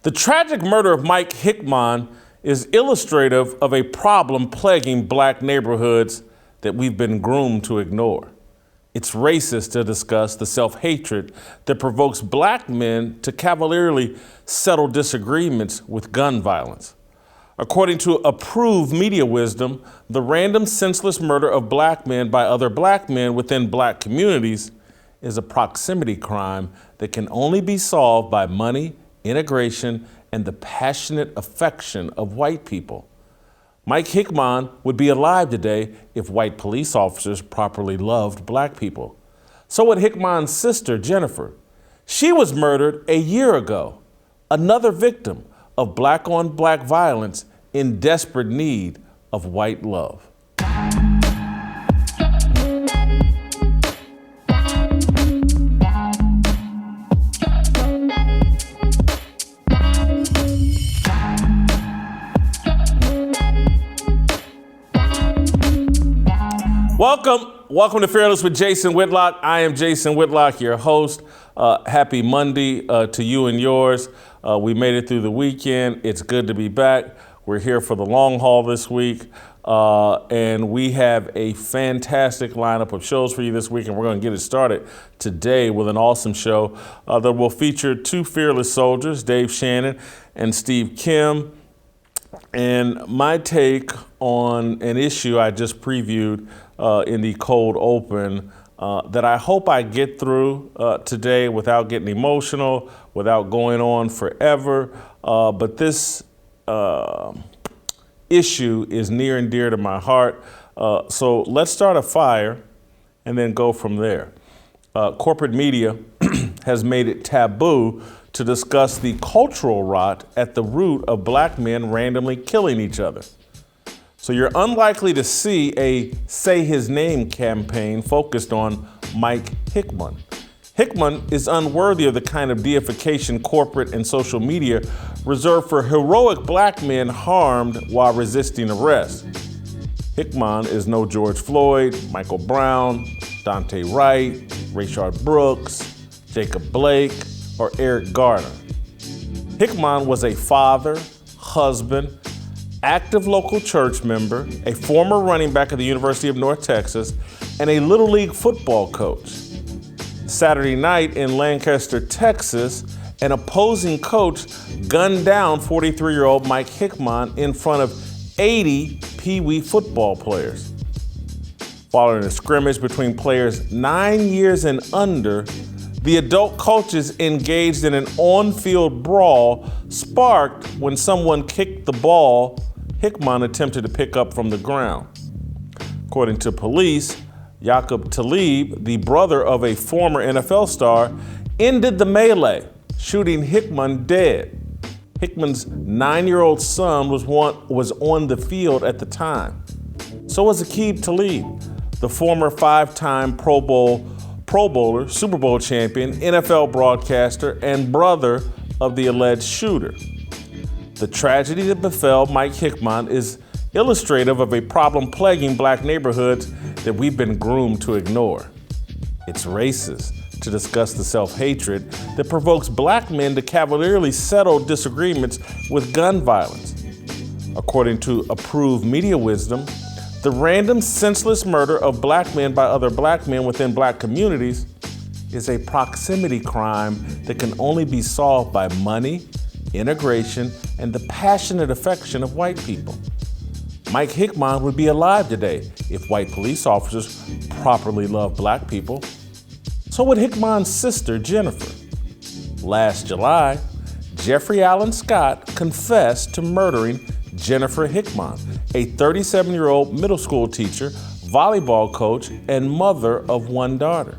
The tragic murder of Mike Hickman is illustrative of a problem plaguing black neighborhoods that we've been groomed to ignore. It's racist to discuss the self-hatred that provokes black men to cavalierly settle disagreements with gun violence. According to approved media wisdom, the random senseless murder of black men by other black men within black communities is a proximity crime that can only be solved by money, integration, and the passionate affection of white people. Mike Hickman would be alive today if white police officers properly loved black people. So would Hickman's sister, Jennifer. She was murdered a year ago, another victim of black-on-black violence in desperate need of white love. Welcome to Fearless with Jason Whitlock. I am Jason Whitlock, your host. Happy Monday to you and yours. We made it through the weekend. It's good to be back. We're here for the long haul this week, and we have a fantastic lineup of shows for you this week, and we're going to get it started today with an awesome show that will feature two fearless soldiers, Dave Shannon and Steve Kim, and my take on an issue I just previewed in the cold open that I hope I get through today without getting emotional, without going on forever. But this issue is near and dear to my heart. So let's start a fire and then go from there. Corporate media has made it taboo to discuss the cultural rot at the root of black men randomly killing each other. So you're unlikely to see a Say His Name campaign focused on Mike Hickman. Hickman is unworthy of the kind of deification corporate and social media reserved for heroic black men harmed while resisting arrest. Hickman is no George Floyd, Michael Brown, Dante Wright, Rayshard Brooks, Jacob Blake, or Eric Garner. Hickman was a father, husband, active local church member, a former running back at the University of North Texas, and a Little League football coach. Saturday night in Lancaster, Texas, an opposing coach gunned down 43-year-old Mike Hickman in front of 80 Pee Wee football players. Following a scrimmage between players 9 years and under, the adult coaches engaged in an on-field brawl sparked when someone kicked the ball Hickman attempted to pick up from the ground. According to police, Yaqub Talib, the brother of a former NFL star, ended the melee, shooting Hickman dead. Hickman's 9-year-old son was on the field at the time. So was Aqib Talib, the former 5-time Pro Bowler, Super Bowl champion, NFL broadcaster, and brother of the alleged shooter. The tragedy that befell Mike Hickman is illustrative of a problem plaguing black neighborhoods that we've been groomed to ignore. It's racist to discuss the self-hatred that provokes black men to cavalierly settle disagreements with gun violence. According to approved media wisdom, the random, senseless murder of black men by other black men within black communities is a proximity crime that can only be solved by money, integration, and the passionate affection of white people. Mike Hickman would be alive today if white police officers properly loved black people. So would Hickman's sister, Jennifer. Last July, Jeffrey Allen Scott confessed to murdering Jennifer Hickman, a 37-year-old middle school teacher, volleyball coach, and mother of one daughter.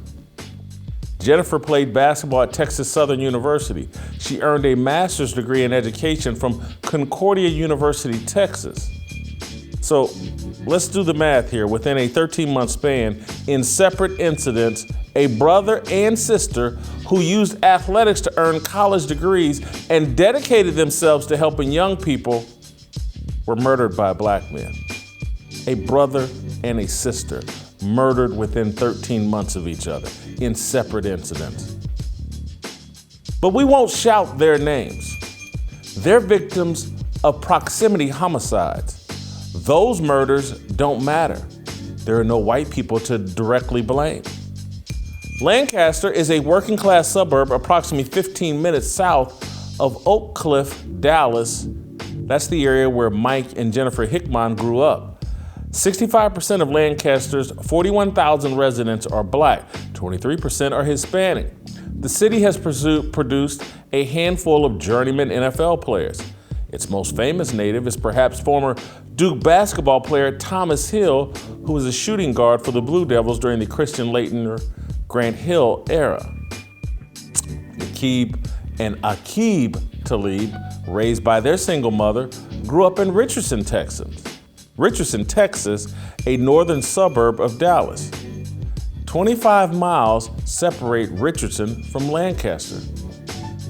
Jennifer played basketball at Texas Southern University. She earned a master's degree in education from Concordia University, Texas. So let's do the math here. Within a 13-month span, in separate incidents, a brother and sister who used athletics to earn college degrees and dedicated themselves to helping young people were murdered by black men. A brother and a sister murdered within 13 months of each other in separate incidents. But we won't shout their names. They're victims of proximity homicides. Those murders don't matter. There are no white people to directly blame. Lancaster is a working class suburb approximately 15 minutes south of Oak Cliff, Dallas. That's the area where Mike and Jennifer Hickman grew up. 65% of Lancaster's 41,000 residents are black, 23% are Hispanic. The city has produced a handful of journeyman NFL players. Its most famous native is perhaps former Duke basketball player Thomas Hill, who was a shooting guard for the Blue Devils during the Christian Laettner Grant Hill era. Aqib and Aqib Talib, raised by their single mother, grew up in Richardson, Texas, a northern suburb of Dallas. 25 miles separate Richardson from Lancaster.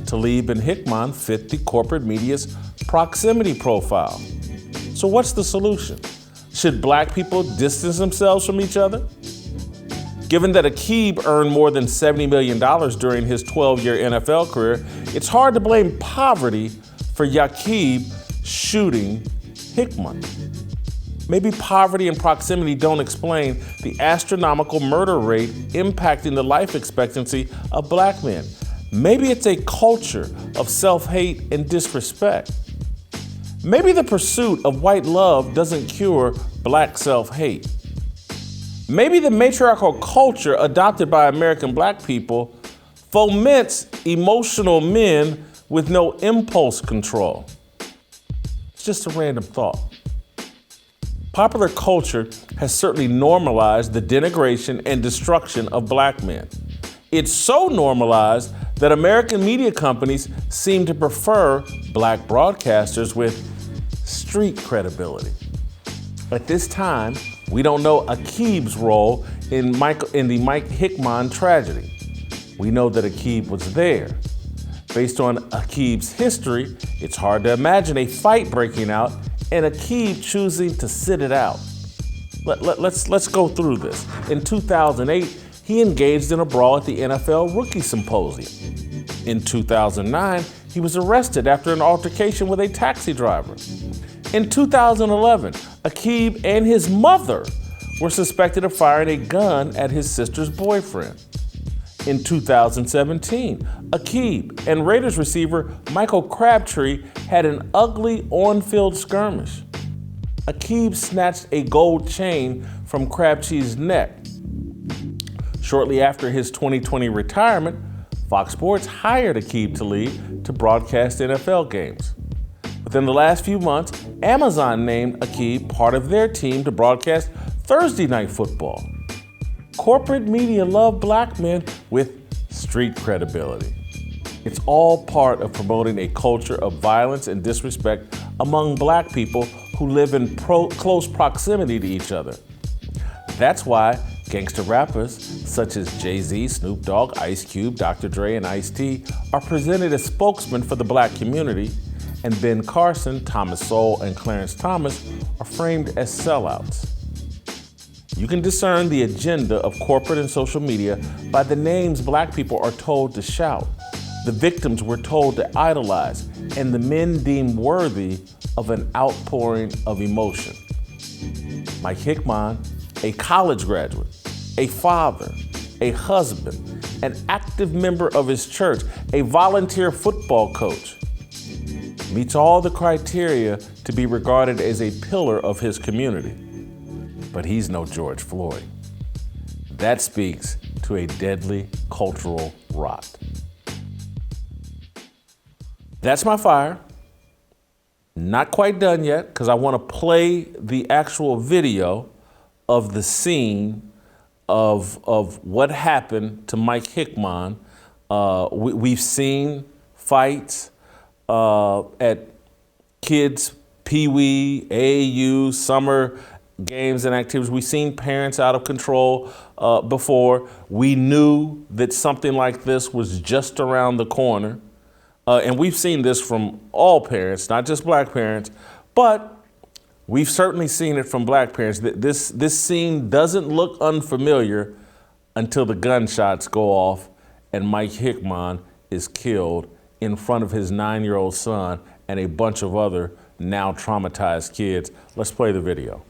Talib and Hickman fit the corporate media's proximity profile. So what's the solution? Should black people distance themselves from each other? Given that Aqib earned more than $70 million during his 12-year NFL career, it's hard to blame poverty for Aqib shooting Hickman. Maybe poverty and proximity don't explain the astronomical murder rate impacting the life expectancy of black men. Maybe it's a culture of self-hate and disrespect. Maybe the pursuit of white love doesn't cure black self-hate. Maybe the matriarchal culture adopted by American black people foments emotional men with no impulse control. It's just a random thought. Popular culture has certainly normalized the denigration and destruction of black men. It's so normalized that American media companies seem to prefer black broadcasters with street credibility. At this time, we don't know Aqib's role in the Mike Hickman tragedy. We know that Aqib was there. Based on Aqib's history, it's hard to imagine a fight breaking out and Aqib choosing to sit it out. Let's go through this. In 2008, he engaged in a brawl at the NFL Rookie Symposium. In 2009, he was arrested after an altercation with a taxi driver. In 2011, Aqib and his mother were suspected of firing a gun at his sister's boyfriend. In 2017, Aqib and Raiders receiver Michael Crabtree had an ugly on-field skirmish. Aqib snatched a gold chain from Crabtree's neck. Shortly after his 2020 retirement, Fox Sports hired Aqib Talib to broadcast NFL games. Within the last few months, Amazon named Aqib part of their team to broadcast Thursday Night Football. Corporate media love black men with street credibility. It's all part of promoting a culture of violence and disrespect among black people who live in close proximity to each other. That's why gangster rappers such as Jay-Z, Snoop Dogg, Ice Cube, Dr. Dre, and Ice-T are presented as spokesmen for the black community, and Ben Carson, Thomas Sowell, and Clarence Thomas are framed as sellouts. You can discern the agenda of corporate and social media by the names black people are told to shout, the victims we're told to idolize, and the men deemed worthy of an outpouring of emotion. Mike Hickman, a college graduate, a father, a husband, an active member of his church, a volunteer football coach, meets all the criteria to be regarded as a pillar of his community. But he's no George Floyd. That speaks to a deadly cultural rot. That's my fire. Not quite done yet, because I want to play the actual video of the scene of what happened to Mike Hickman. We've seen fights at kids' Pee-wee, AAU, summer games and activities. We've seen parents out of control before. We knew that something like this was just around the corner. And we've seen this from all parents, not just black parents, but we've certainly seen it from black parents. This scene doesn't look unfamiliar until the gunshots go off and Mike Hickman is killed in front of his 9-year-old son and a bunch of other now traumatized kids. Let's play the video.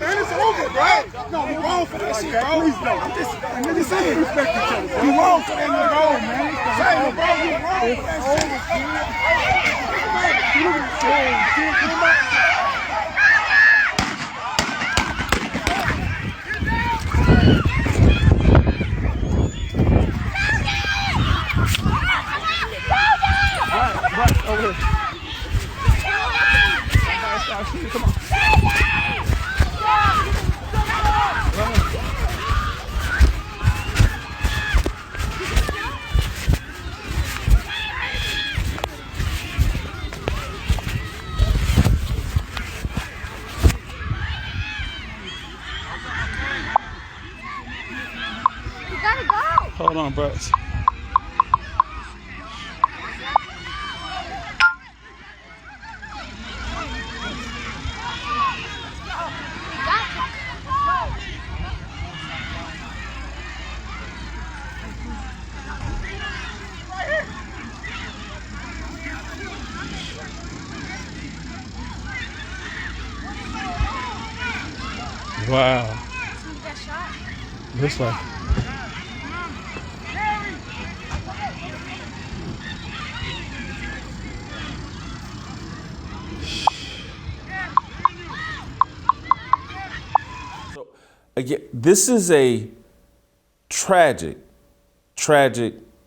It's over, bro. No, you're wrong for that shit, bro. Please, no. Niggas say you respect each other. You're wrong for that, bro, man. Say, bro, you're wrong for that shit. Come on. Hold on, bro. Wow. Looks like. So again, this is a tragic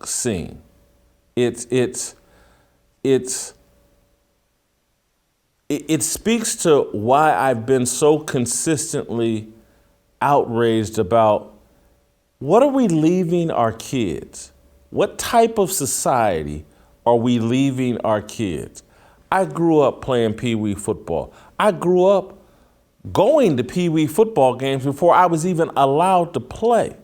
scene. It speaks to why I've been so consistently outraged about what are we leaving our kids? What type of society are we leaving our kids? I grew up playing Pee Wee football. I grew up going to Pee Wee football games before I was even allowed to play.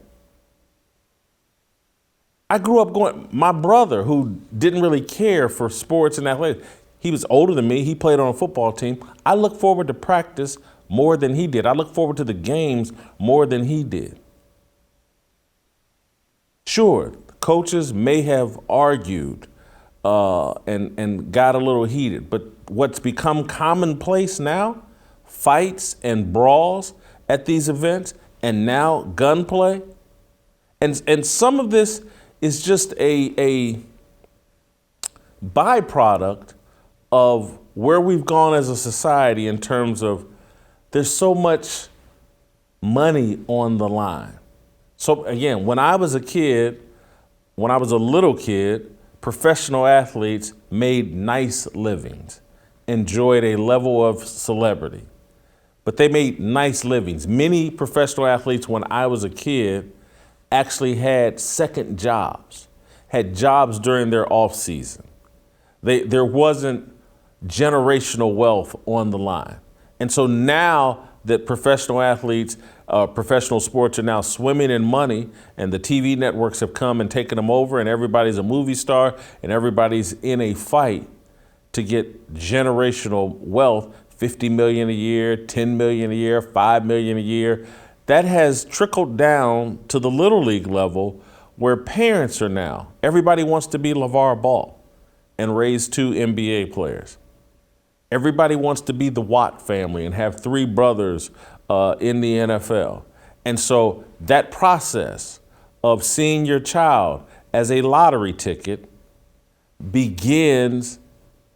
I grew up going, my brother, who didn't really care for sports and athletics, he was older than me. He played on a football team. I look forward to practice more than he did. I look forward to the games more than he did. Sure, coaches may have argued and got a little heated, but what's become commonplace now, fights and brawls at these events, and now gunplay, and some of this is just a byproduct of where we've gone as a society in terms of there's so much money on the line. So again, when I was a little kid, professional athletes made nice livings, enjoyed a level of celebrity, but they made nice livings. Many professional athletes when I was a kid actually had second jobs, had jobs during their off season. There wasn't generational wealth on the line. And so now that professional athletes, professional sports are now swimming in money and the TV networks have come and taken them over and everybody's a movie star and everybody's in a fight to get generational wealth, 50 million a year, 10 million a year, 5 million a year. That has trickled down to the little league level where parents are now. Everybody wants to be LeVar Ball and raise 2 NBA players. Everybody wants to be the Watt family and have 3 brothers in the NFL. And so that process of seeing your child as a lottery ticket begins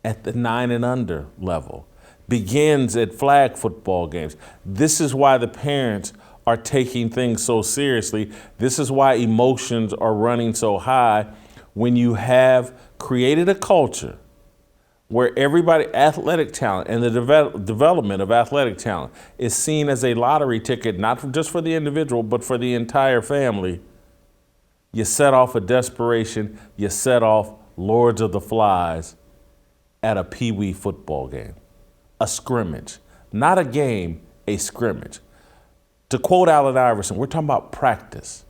at the 9 and under level, begins at flag football games. This is why the parents are taking things so seriously. This is why emotions are running so high when you have created a culture where everybody, athletic talent and the development of athletic talent is seen as a lottery ticket, not just for the individual, but for the entire family. You set off a desperation, you set off Lords of the Flies at a Pee Wee football game, a scrimmage, not a game, a scrimmage. To quote Allen Iverson, we're talking about practice.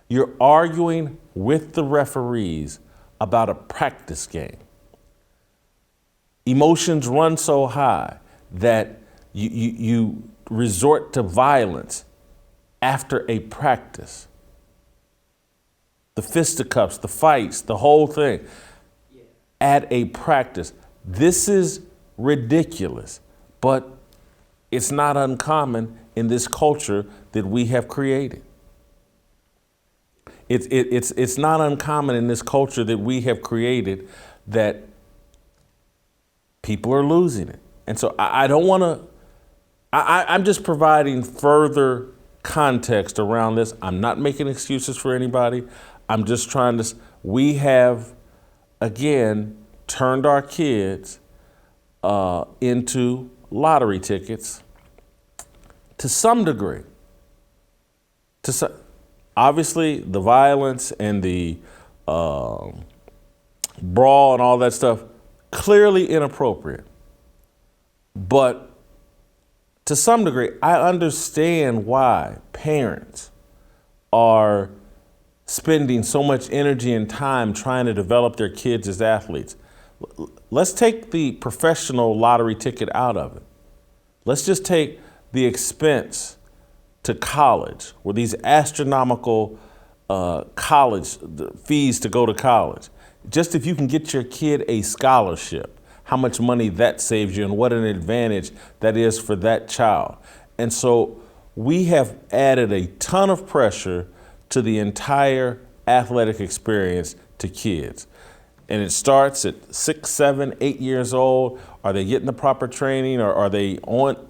You're arguing with the referees about a practice game. emotions run so high that you resort to violence after a practice. The fisticuffs, the fights, the whole thing at a practice. This is ridiculous, but it's not uncommon in this culture that we have created. It's not uncommon in this culture that we have created that people are losing it. And so I don't want to, I'm just providing further context around this. I'm not making excuses for anybody. I'm just trying to, we have, again, turned our kids into lottery tickets to some degree. Obviously, the violence and the brawl and all that stuff, clearly inappropriate. But to some degree, I understand why parents are spending so much energy and time trying to develop their kids as athletes. Let's take the professional lottery ticket out of it. Let's just take the expense to college, or these astronomical college fees to go to college. Just if you can get your kid a scholarship, how much money that saves you and what an advantage that is for that child. And so we have added a ton of pressure to the entire athletic experience to kids. And it starts at 6, 7, 8 years old. Are they getting the proper training, or are they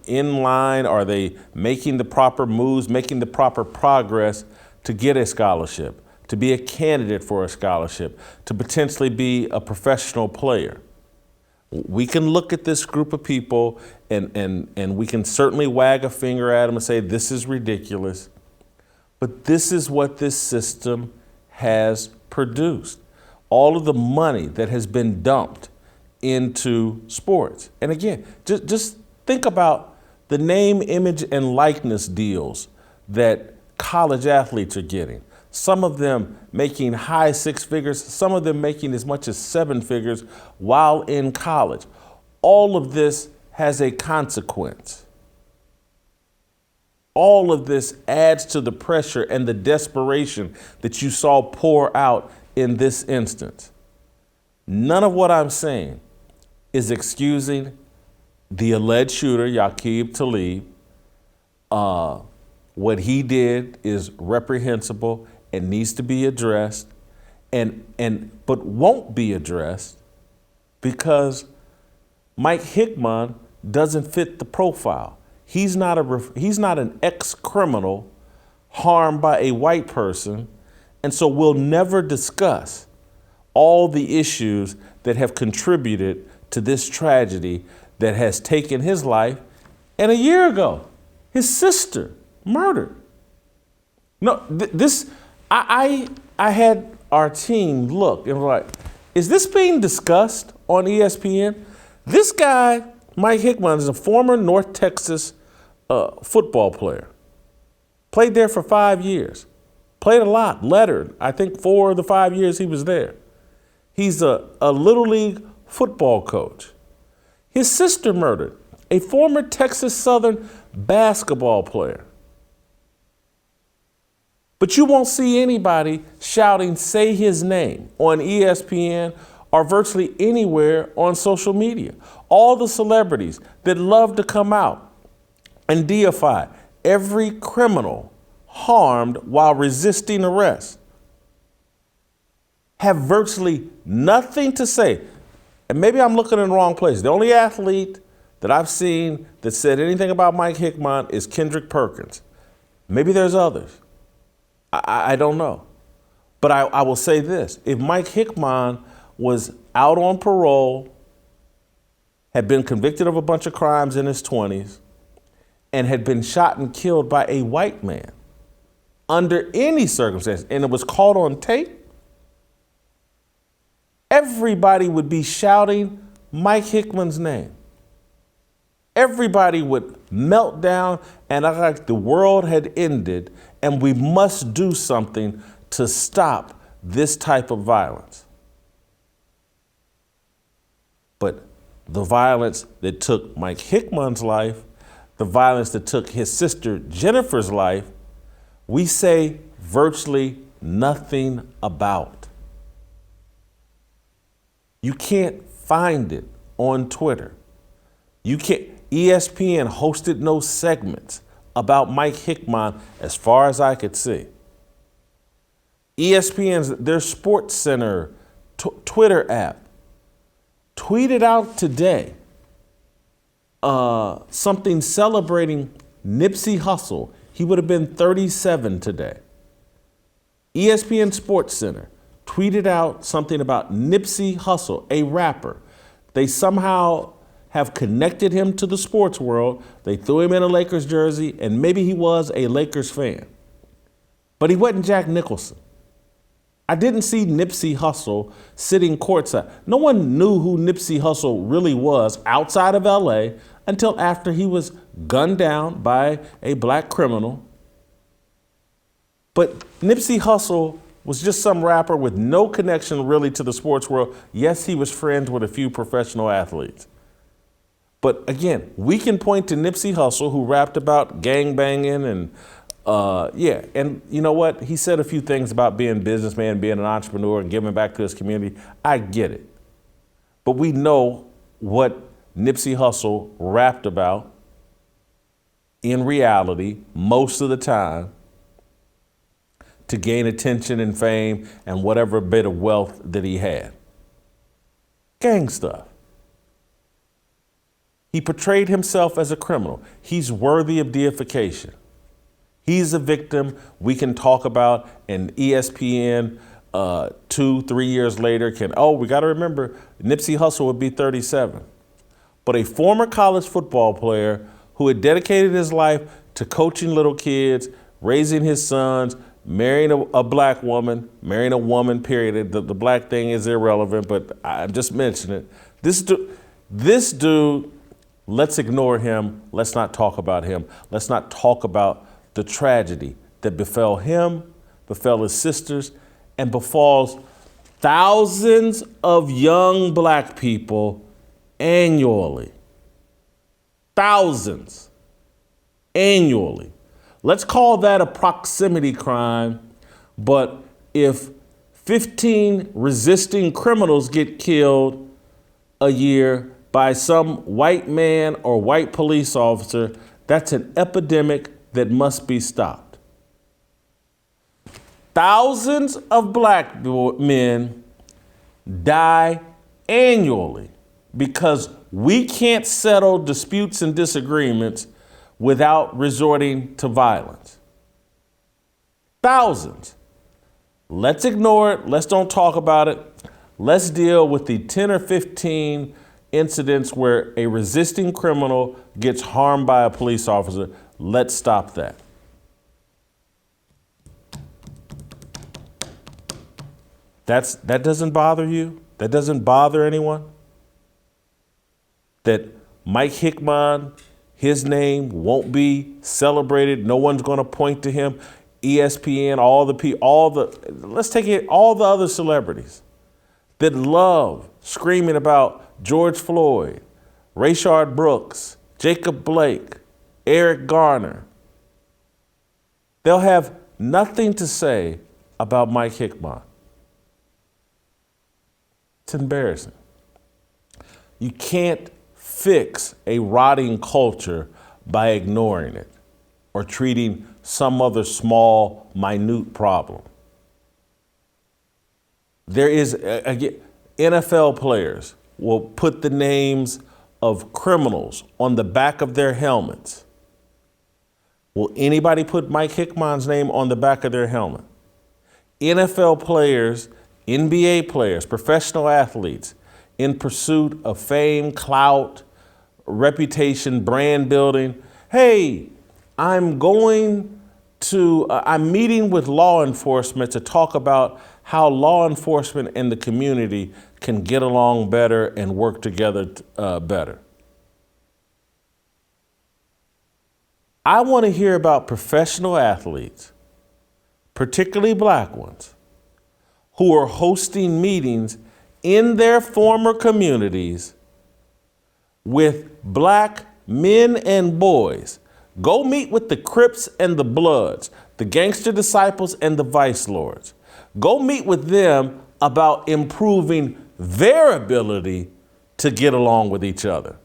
in line? Are they making the proper moves, making the proper progress to get a scholarship, to be a candidate for a scholarship, to potentially be a professional player? We can look at this group of people and we can certainly wag a finger at them and say, this is ridiculous. But this is what this system has produced. All of the money that has been dumped into sports. And again, just think about the name, image, and likeness deals that college athletes are getting. Some of them making high 6 figures, some of them making as much as 7 figures while in college. All of this has a consequence. All of this adds to the pressure and the desperation that you saw pour out in this instance. None of what I'm saying is excusing the alleged shooter, Yaqub Talib. What he did is reprehensible and needs to be addressed, but won't be addressed because Mike Hickman doesn't fit the profile. He's not an ex-criminal harmed by a white person, and so we'll never discuss all the issues that have contributed to this tragedy that has taken his life. And a year ago, his sister murdered. No, I had our team look and we're like, is this being discussed on ESPN? This guy, Mike Hickman, is a former North Texas football player. Played there for 5 years. Played a lot, lettered, I think 4 of the 5 years he was there. He's a little league football coach. His sister murdered, a former Texas Southern basketball player. But you won't see anybody shouting, say his name on ESPN or virtually anywhere on social media. All the celebrities that love to come out and deify every criminal harmed while resisting arrest have virtually nothing to say. And maybe I'm looking in the wrong place. The only athlete that I've seen that said anything about Mike Hickman is Kendrick Perkins. Maybe there's others. I don't know. But I will say this. If Mike Hickman was out on parole, had been convicted of a bunch of crimes in his 20s, and had been shot and killed by a white man under any circumstance, and it was caught on tape, everybody would be shouting Mike Hickman's name. Everybody would melt down and act like the world had ended and we must do something to stop this type of violence. But the violence that took Mike Hickman's life, the violence that took his sister Jennifer's life, we say virtually nothing about. You can't find it on Twitter. You can't. ESPN hosted no segments about Mike Hickman as far as I could see. ESPN's, their Sports Center Twitter app tweeted out today something celebrating Nipsey Hussle. He would have been 37 today. ESPN Sports Center tweeted out something about Nipsey Hussle, a rapper. They somehow have connected him to the sports world. They threw him in a Lakers jersey, and maybe he was a Lakers fan. But he wasn't Jack Nicholson. I didn't see Nipsey Hussle sitting courtside. No one knew who Nipsey Hussle really was outside of LA until after he was gunned down by a black criminal. But Nipsey Hussle was just some rapper with no connection really to the sports world. Yes, he was friends with a few professional athletes. But again, we can point to Nipsey Hussle, who rapped about gangbanging and and you know what? He said a few things about being a businessman, being an entrepreneur, and giving back to his community. I get it. But we know what Nipsey Hussle rapped about in reality most of the time to gain attention and fame and whatever bit of wealth that he had. Gang stuff. He portrayed himself as a criminal. He's worthy of deification. He's a victim we can talk about, and ESPN 2-3 years later we got to remember, Nipsey Hussle would be 37. But a former college football player who had dedicated his life to coaching little kids, raising his sons, marrying a black woman, marrying a woman, period. The black thing is irrelevant, but I'm just mentioning it. This dude, let's ignore him. Let's not talk about him. Let's not talk about the tragedy that befell him, befell his sisters, and befalls thousands of young black people annually. Thousands annually. Let's call that a proximity crime, but if 15 resisting criminals get killed a year by some white man or white police officer, that's an epidemic that must be stopped. Thousands of black men die annually because we can't settle disputes and disagreements without resorting to violence. Thousands. Let's ignore it. Let's don't talk about it. Let's deal with the 10 or 15 incidents where a resisting criminal gets harmed by a police officer. Let's stop that. That doesn't bother you? That doesn't bother anyone? That Mike Hickman, his name won't be celebrated. No one's going to point to him. ESPN, all the other celebrities that love screaming about George Floyd, Rayshard Brooks, Jacob Blake, Eric Garner. They'll have nothing to say about Mike Hickman. It's embarrassing. You can't fix a rotting culture by ignoring it or treating some other small, minute problem. There is, again, NFL players will put the names of criminals on the back of their helmets. Will anybody put Mike Hickman's name on the back of their helmet? NFL players, NBA players, professional athletes, in pursuit of fame, clout, reputation, brand building. Hey, I'm meeting with law enforcement to talk about how law enforcement and the community can get along better and work together better. I want to hear about professional athletes, particularly black ones, who are hosting meetings in their former communities with black men and boys. Go meet with the Crips and the Bloods, the gangster disciples and the vice lords. Go meet with them about improving their ability to get along with each other.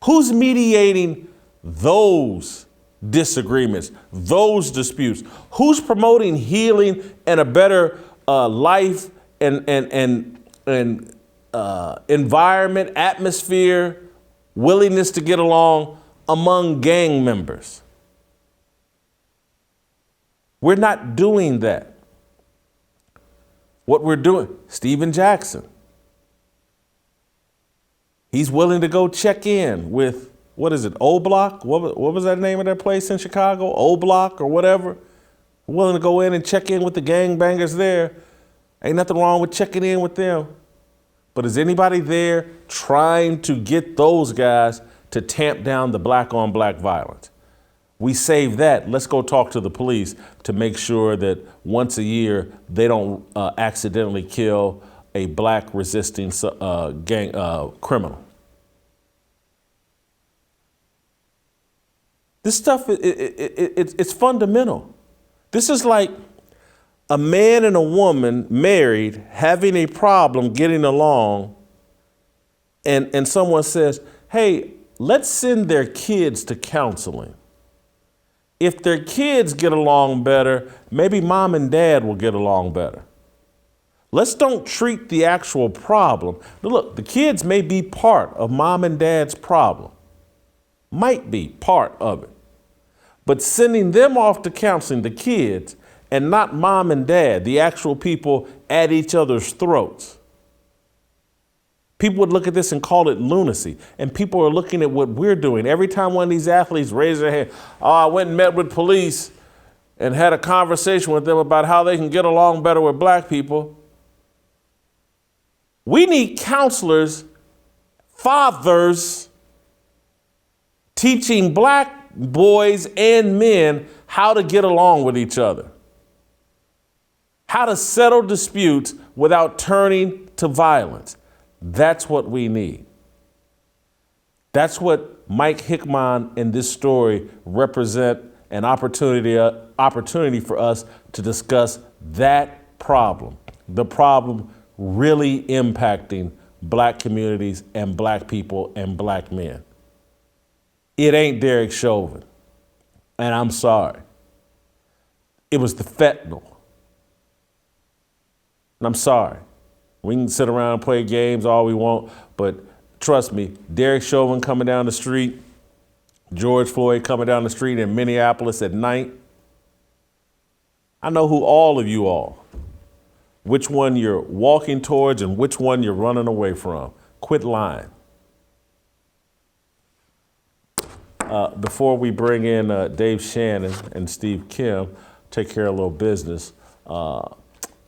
Who's mediating those disagreements, those disputes? Who's promoting healing and a better life and environment, atmosphere, willingness to get along among gang members? We're not doing that. What we're doing, Stephen Jackson, he's willing to go check in with, what is it, O Block? What was that name of that place in Chicago? O Block or whatever? Willing to go in and check in with the gangbangers there. Ain't nothing wrong with checking in with them. But is anybody there trying to get those guys to tamp down the black on black violence? We save that. Let's go talk to the police to make sure that once a year they don't accidentally kill a black resisting gang criminal. This stuff, it's fundamental. This is like a man and a woman married having a problem getting along, and someone says, hey, let's send their kids to counseling. If their kids get along better, maybe mom and dad will get along better. Let's don't treat the actual problem. Now look, the kids may be part of mom and dad's problem. Might be part of it. But sending them off to counseling, the kids, and not mom and dad, the actual people at each other's throats. People would look at this and call it lunacy. And people are looking at what we're doing. Every time one of these athletes raises their hand, oh, I went and met with police and had a conversation with them about how they can get along better with black people. We need counselors, fathers, teaching black boys and men how to get along with each other, how to settle disputes without turning to violence. That's what we need. That's what Mike Hickman in this story represent an opportunity for us to discuss that problem, the problem really impacting black communities and black people and black men. It ain't Derek Chauvin, and I'm sorry. It was the fentanyl. And I'm sorry. We can sit around and play games all we want, but trust me, Derek Chauvin coming down the street, George Floyd coming down the street in Minneapolis at night. I know who all of you are, which one you're walking towards and which one you're running away from. Quit lying. Before we bring in Dave Shannon and Steve Kim, take care of a little business.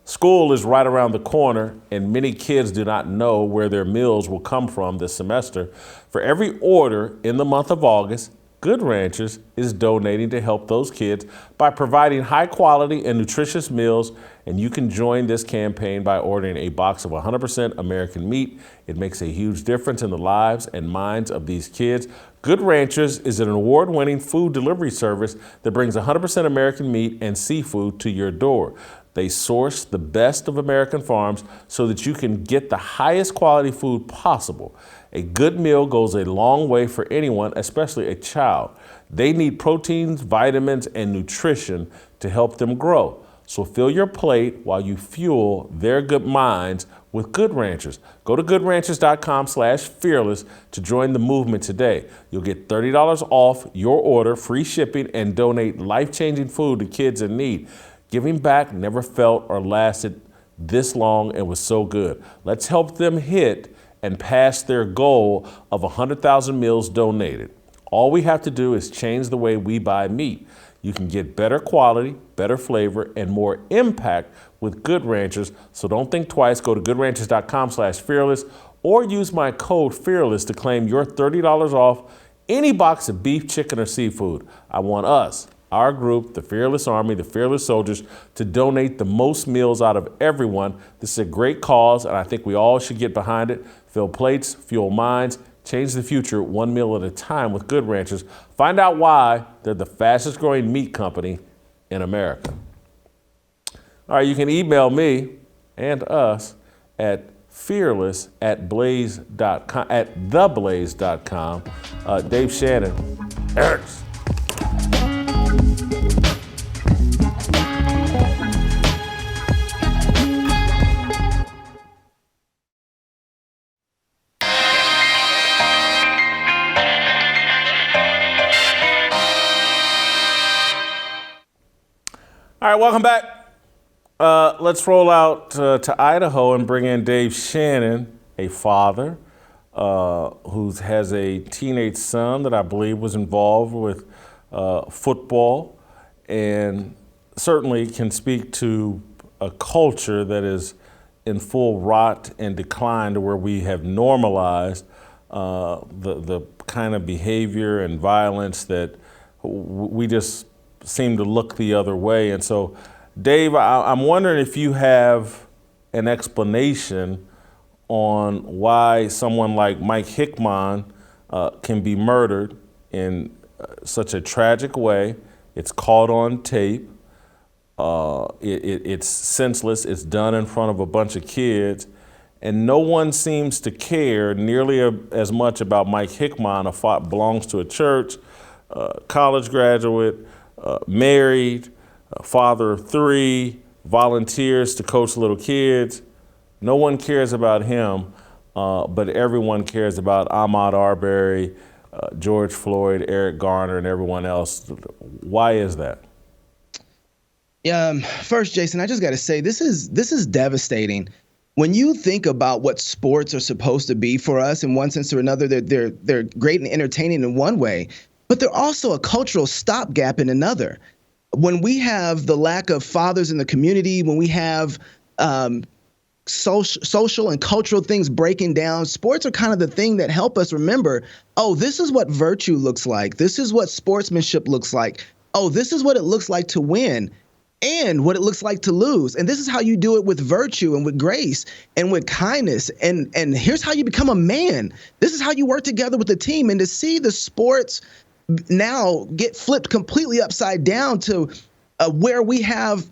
School is right around the corner, and many kids do not know where their meals will come from this semester. For every order in the month of August, Good Ranchers is donating to help those kids by providing high quality and nutritious meals, and you can join this campaign by ordering a box of 100% American meat. It makes a huge difference in the lives and minds of these kids. Good Ranchers is an award-winning food delivery service that brings 100% American meat and seafood to your door. They source the best of American farms so that you can get the highest quality food possible. A good meal goes a long way for anyone, especially a child. They need proteins, vitamins, and nutrition to help them grow. So fill your plate while you fuel their good minds with Good Ranchers. Go to goodranchers.com/fearless to join the movement today. You'll get $30 off your order, free shipping, and donate life-changing food to kids in need. Giving back never felt or lasted this long and was so good. Let's help them hit and pass their goal of 100,000 meals donated. All we have to do is change the way we buy meat. You can get better quality, better flavor, and more impact with Good Ranchers. So don't think twice. Go to goodranchers.com/fearless or use my code FEARLESS to claim your $30 off any box of beef, chicken, or seafood. I want us, our group, the Fearless Army, the Fearless Soldiers, to donate the most meals out of everyone. This is a great cause, and I think we all should get behind it. Fill plates, fuel minds, Change the future one meal at a time with Good Ranchers. Find out why they're the fastest growing meat company in America. All right, you can email me and us at fearless@blaze.com, at theblaze.com. Dave Shannon, Eric's. All right, welcome back. Let's roll out to Idaho and bring in Dave Shannon, a father who has a teenage son that I believe was involved with football and certainly can speak to a culture that is in full rot and decline to where we have normalized the kind of behavior and violence that we just seem to look the other way. And so, Dave, I'm wondering if you have an explanation on why someone like Mike Hickman can be murdered in such a tragic way. It's caught on tape. It's senseless. It's done in front of a bunch of kids. And no one seems to care nearly as much about Mike Hickman, belongs to a church, college graduate, married, father of 3, volunteers to coach little kids. No one cares about him, but everyone cares about Ahmaud Arbery, George Floyd, Eric Garner, and everyone else. Why is that? First, Jason, I just got to say this is devastating. When you think about what sports are supposed to be for us, in one sense or another, they're great and entertaining in one way, but they're also a cultural stopgap in another. When we have the lack of fathers in the community, when we have social and cultural things breaking down, sports are kind of the thing that help us remember, oh, this is what virtue looks like. This is what sportsmanship looks like. Oh, this is what it looks like to win and what it looks like to lose. And this is how you do it with virtue and with grace and with kindness. And here's how you become a man. This is how you work together with the team. And to see the sports now get flipped completely upside down to where we have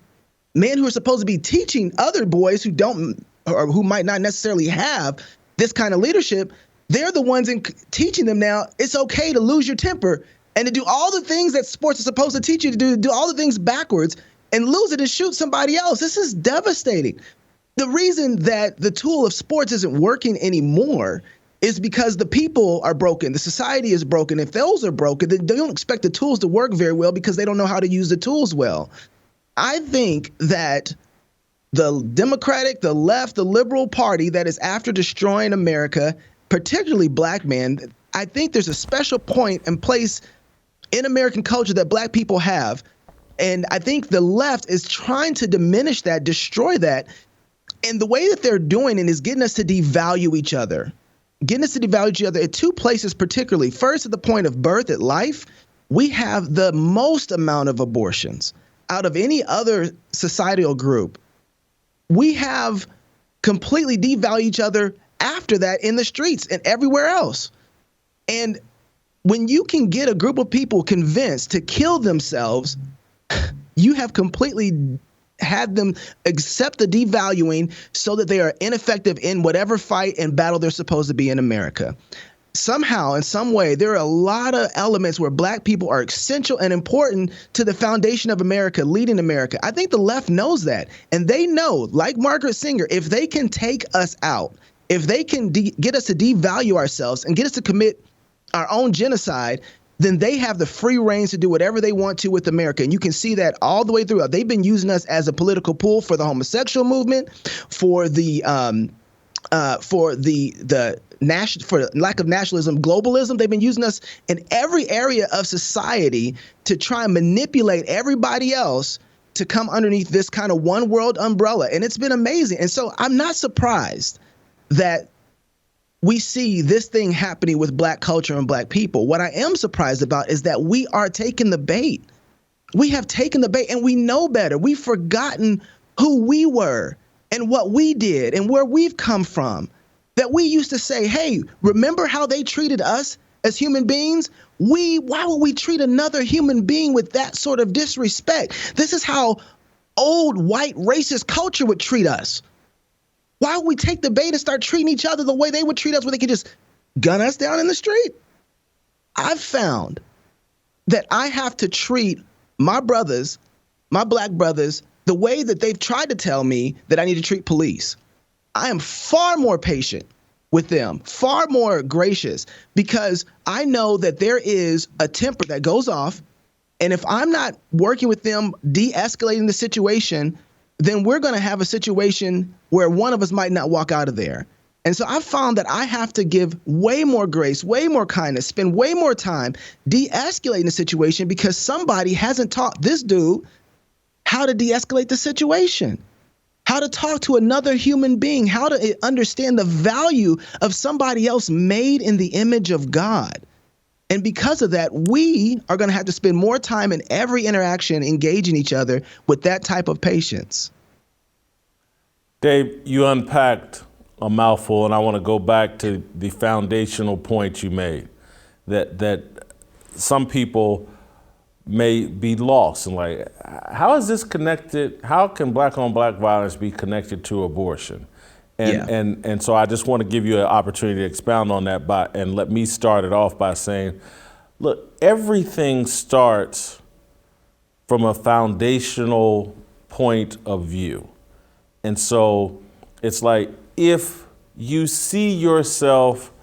men who are supposed to be teaching other boys who don't, or who might not necessarily have this kind of leadership, they're the ones teaching them now it's okay to lose your temper and to do all the things that sports are supposed to teach you to do all the things backwards and lose it and shoot somebody else. This is devastating. The reason that the tool of sports isn't working anymore is because the people are broken. The society is broken. If those are broken, then they don't expect the tools to work very well because they don't know how to use the tools well. I think that the Democratic, the left, the liberal party that is after destroying America, particularly black men, I think there's a special point and place in American culture that black people have. And I think the left is trying to diminish that, destroy that. And the way that they're doing it is getting us to devalue each other. Getting us to devalue each other at 2 places particularly. First, at the point of birth, at life, we have the most amount of abortions out of any other societal group. We have completely devalued each other after that in the streets and everywhere else. And when you can get a group of people convinced to kill themselves, you have completely had them accept the devaluing so that they are ineffective in whatever fight and battle they're supposed to be in America. Somehow, in some way, there are a lot of elements where black people are essential and important to the foundation of America, leading America. I think the left knows that. And they know, like Margaret Sanger, if they can take us out, if they can get us to devalue ourselves and get us to commit our own genocide, then they have the free reins to do whatever they want to with America. And you can see that all the way throughout. They've been using us as a political pool for the homosexual movement, for lack of nationalism, globalism. They've been using us in every area of society to try and manipulate everybody else to come underneath this kind of one world umbrella. And it's been amazing. And so I'm not surprised that we see this thing happening with black culture and black people. What I am surprised about is that we are taking the bait. We have taken the bait and we know better. We've forgotten who we were and what we did and where we've come from. that we used to say, hey, remember how they treated us as human beings? Why would we treat another human being with that sort of disrespect? This is how old white racist culture would treat us. Why would we take the bait and start treating each other the way they would treat us, where they could just gun us down in the street? I've found that I have to treat my brothers, my black brothers, the way that they've tried to tell me that I need to treat police. I am far more patient with them, far more gracious, because I know that there is a temper that goes off. And if I'm not working with them, de-escalating the situation, then we're going to have a situation where one of us might not walk out of there. And so I've found that I have to give way more grace, way more kindness, spend way more time de-escalating the situation, because somebody hasn't taught this dude how to de-escalate the situation, how to talk to another human being, how to understand the value of somebody else made in the image of God. And because of that, we are going to have to spend more time in every interaction engaging each other with that type of patience. Dave, you unpacked a mouthful, and I want to go back to the foundational point you made, that some people may be lost and like, how is this connected? How can black on black violence be connected to abortion? And so I just want to give you an opportunity to expound on that, and let me start it off by saying, look, everything starts from a foundational point of view. And so it's like, if you see yourself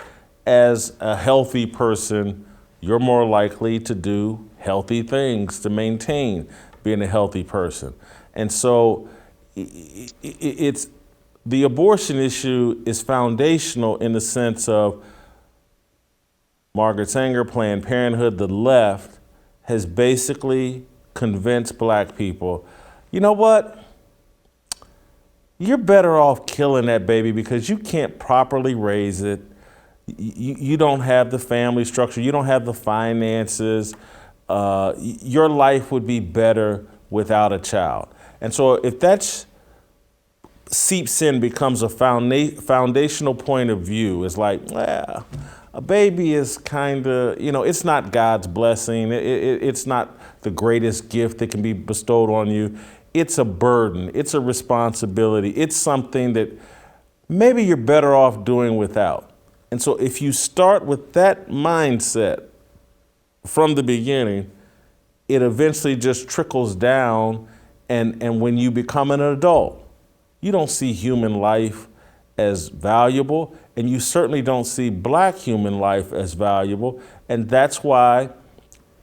as a healthy person, you're more likely to do healthy things to maintain being a healthy person. And so it's the abortion issue is foundational in the sense of Margaret Sanger, Planned Parenthood, the left has basically convinced black people, you know what? You're better off killing that baby because you can't properly raise it. You don't have the family structure. You don't have the finances. Your life would be better without a child. And so if that seeps in, becomes a foundational point of view, it's like, well, a baby is kind of, it's not God's blessing. It's not the greatest gift that can be bestowed on you. It's a burden. It's a responsibility. It's something that maybe you're better off doing without. And so if you start with that mindset from the beginning, it eventually just trickles down. And when you become an adult, you don't see human life as valuable, and you certainly don't see black human life as valuable. And that's why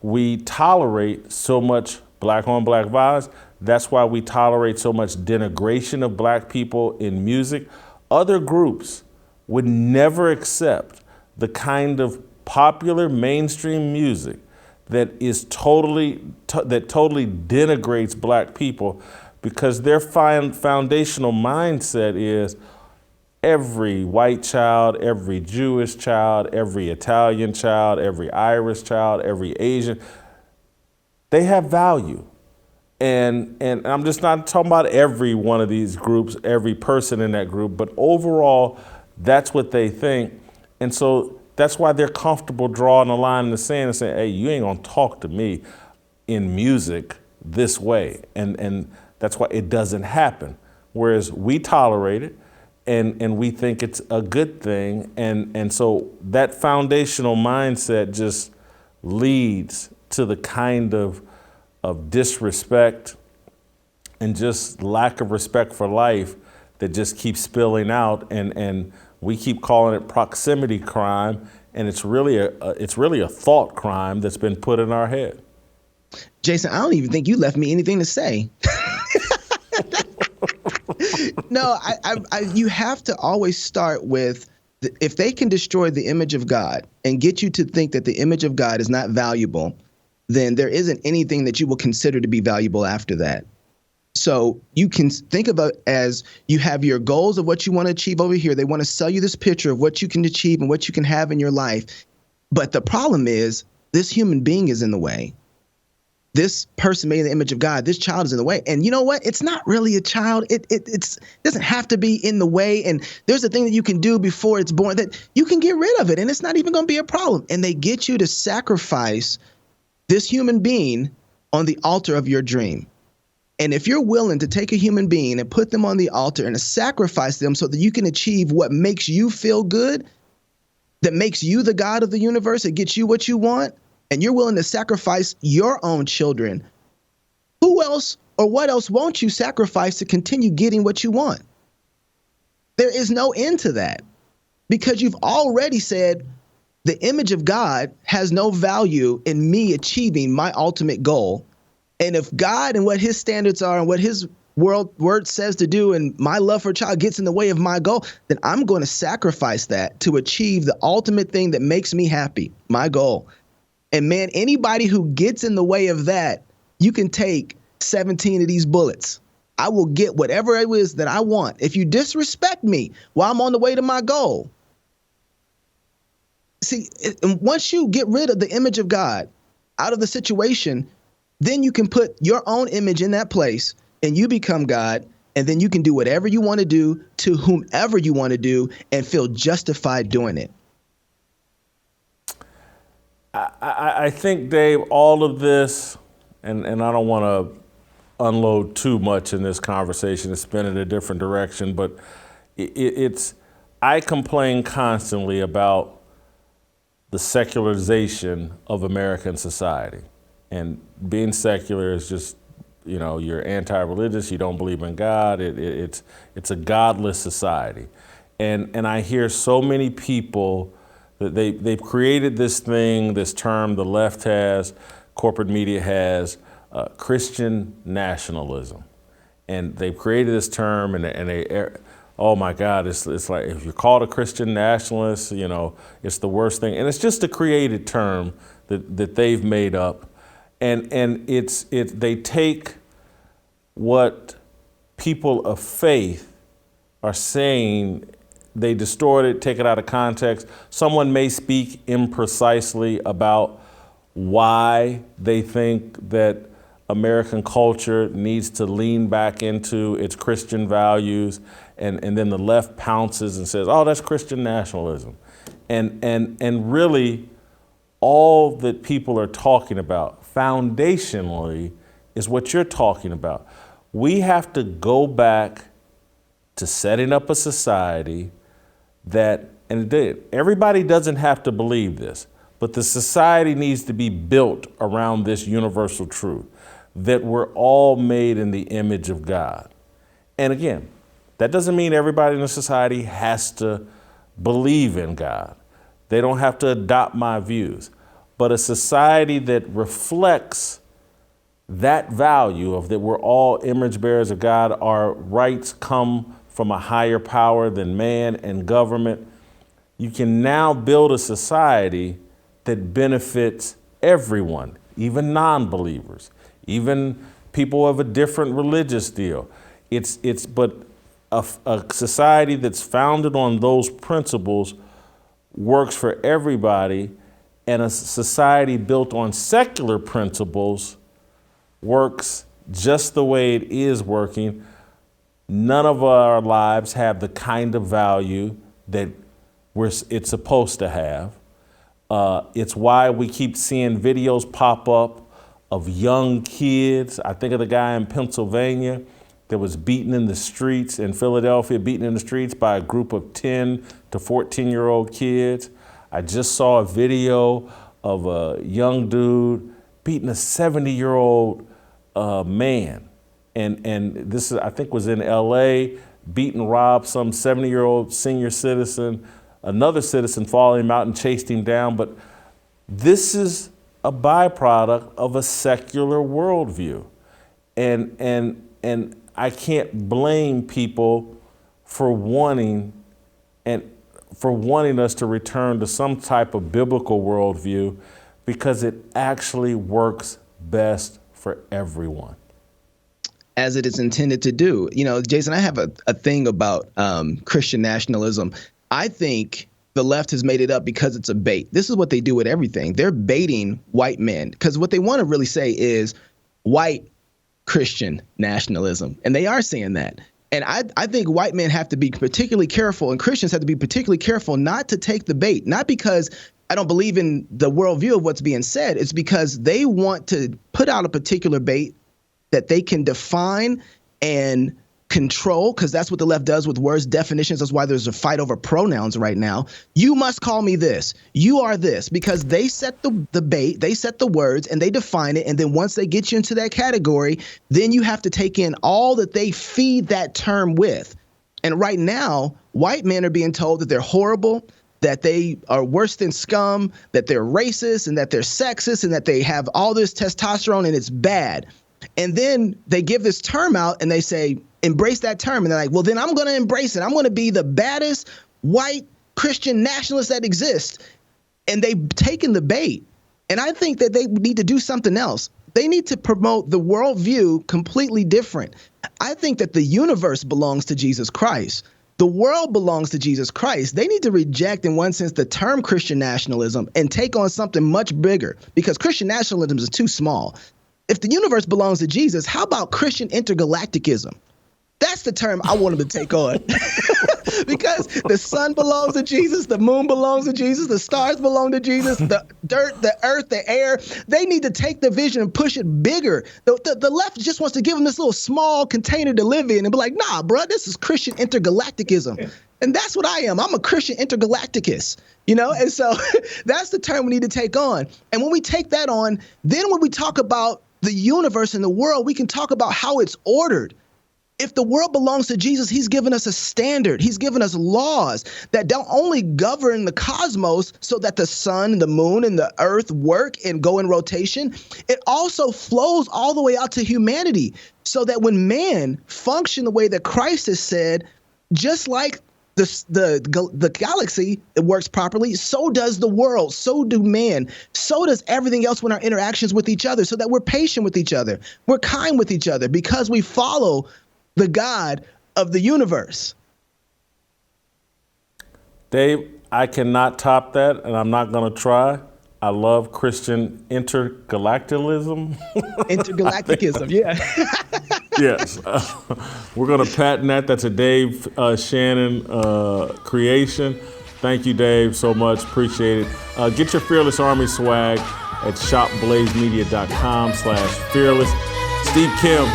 we tolerate so much black on black violence. That's why we tolerate so much denigration of black people in music. Other groups would never accept the kind of popular mainstream music that is totally denigrates black people, because their foundational mindset is every white child, every Jewish child, every Italian child, every Irish child, every Asian, they have value. And I'm just not talking about every one of these groups, every person in that group, but overall, that's what they think. And so that's why they're comfortable drawing a line in the sand and saying, hey, you ain't gonna talk to me in music this way. And that's why it doesn't happen. Whereas we tolerate it and we think it's a good thing. And so that foundational mindset just leads to the kind of disrespect and just lack of respect for life that just keeps spilling out, and we keep calling it proximity crime, and it's really a thought crime that's been put in our head. Jason, I don't even think you left me anything to say. No, you have to always start with, if they can destroy the image of God and get you to think that the image of God is not valuable, then there isn't anything that you will consider to be valuable after that. So you can think of it as you have your goals of what you want to achieve over here. They want to sell you this picture of what you can achieve and what you can have in your life. But the problem is this human being is in the way. this person made in the image of God, this child is in the way. And you know what? It's not really a child. It doesn't have to be in the way. And there's a thing that you can do before it's born that you can get rid of it, and it's not even going to be a problem. And they get you to sacrifice this human being on the altar of your dream. And if you're willing to take a human being and put them on the altar and to sacrifice them so that you can achieve what makes you feel good, that makes you the God of the universe, that gets you what you want, and you're willing to sacrifice your own children, who else or what else won't you sacrifice to continue getting what you want? There is no end to that, because you've already said the image of God has no value in me achieving my ultimate goal. And if God and what his standards are and what his word says to do and my love for a child gets in the way of my goal, then I'm going to sacrifice that to achieve the ultimate thing that makes me happy, my goal. And man, anybody who gets in the way of that, you can take 17 of these bullets. I will get whatever it is that I want. If you disrespect me while I'm on the way to my goal. See, once you get rid of the image of God out of the situation, then you can put your own image in that place and you become God. And then you can do whatever you want to do to whomever you want to do and feel justified doing it. I think, Dave, all of this, and I don't want to unload too much in this conversation and spin it a different direction, but I complain constantly about the secularization of American society. And being secular is just, you're anti-religious, you don't believe in God, it's a godless society. And I hear so many people that they've created this thing, this term the left has, corporate media has, Christian nationalism. And they've created this term and they oh my God, it's like if you're called a Christian nationalist, it's the worst thing. And it's just a created term that they've made up. And they take what people of faith are saying, they distort it, take it out of context. Someone may speak imprecisely about why they think that American culture needs to lean back into its Christian values, and then the left pounces and says, oh, that's Christian nationalism. And really, all that people are talking about foundationally is what you're talking about. We have to go back to setting up a society that, and everybody doesn't have to believe this, but the society needs to be built around this universal truth that we're all made in the image of God. And again, that doesn't mean everybody in the society has to believe in God. They don't have to adopt my views. But a society that reflects that value of that we're all image bearers of God, our rights come from a higher power than man and government, you can now build a society that benefits everyone, even non-believers, even people of a different religious deal. But a society that's founded on those principles works for everybody, and a society built on secular principles works just the way it is working. None of our lives have the kind of value that it's supposed to have. It's why we keep seeing videos pop up of young kids. I think of the guy in Pennsylvania that was beaten in the streets, in Philadelphia, beaten in the streets by a group of 10 to 14-year-old kids. I just saw a video of a young dude beating a 70-year-old man. And this, I think, was in LA, beat and robbed some 70-year-old senior citizen, another citizen followed him out and chased him down. But this is a byproduct of a secular worldview. And I can't blame people for wanting us to return to some type of biblical worldview, because it actually works best for everyone. As it is intended to do. Jason, I have a thing about Christian nationalism. I think the left has made it up because it's a bait. This is what they do with everything. They're baiting white men because what they want to really say is white Christian nationalism. And they are saying that. And I think white men have to be particularly careful, and Christians have to be particularly careful not to take the bait, not because I don't believe in the worldview of what's being said. It's because they want to put out a particular bait that they can define and control, because that's what the left does with words, definitions. That's why there's a fight over pronouns right now. You must call me this. You are this, because they set the bait, they set the words, and they define it. And then once they get you into that category, then you have to take in all that they feed that term with. And right now, white men are being told that they're horrible, that they are worse than scum, that they're racist, and that they're sexist, and that they have all this testosterone and it's bad. And then they give this term out and they say, embrace that term. And they're like, well, then I'm going to embrace it. I'm going to be the baddest white Christian nationalist that exists. And they've taken the bait. And I think that they need to do something else. They need to promote the worldview completely different. I think that the universe belongs to Jesus Christ. The world belongs to Jesus Christ. They need to reject, in one sense, the term Christian nationalism and take on something much bigger, because Christian nationalism is too small. If the universe belongs to Jesus, how about Christian intergalacticism? That's the term I want them to take on. Because the sun belongs to Jesus, the moon belongs to Jesus, the stars belong to Jesus, the dirt, the earth, the air. They need to take the vision and push it bigger. The left just wants to give them this little small container to live in and be like, nah, bro, this is Christian intergalacticism. And that's what I am. I'm a Christian intergalacticist, you know? And so that's the term we need to take on. And when we take that on, then when we talk about the universe and the world, we can talk about how it's ordered. If the world belongs to Jesus, he's given us a standard. He's given us laws that don't only govern the cosmos so that the sun, the moon, and the earth work and go in rotation. It also flows all the way out to humanity so that when man function the way that Christ has said, just like the galaxy, it works properly, so does the world, so do man, so does everything else when our interactions with each other, so that we're patient with each other, we're kind with each other, because we follow the God of the universe. Dave, I cannot top that, and I'm not going to try. I love Christian intergalacticism. Intergalacticism, yeah. Yes. We're going to patent that. That's a Dave Shannon creation. Thank you, Dave, so much. Appreciate it. Get your Fearless Army swag at shopblazemedia.com/fearless. Steve Kim.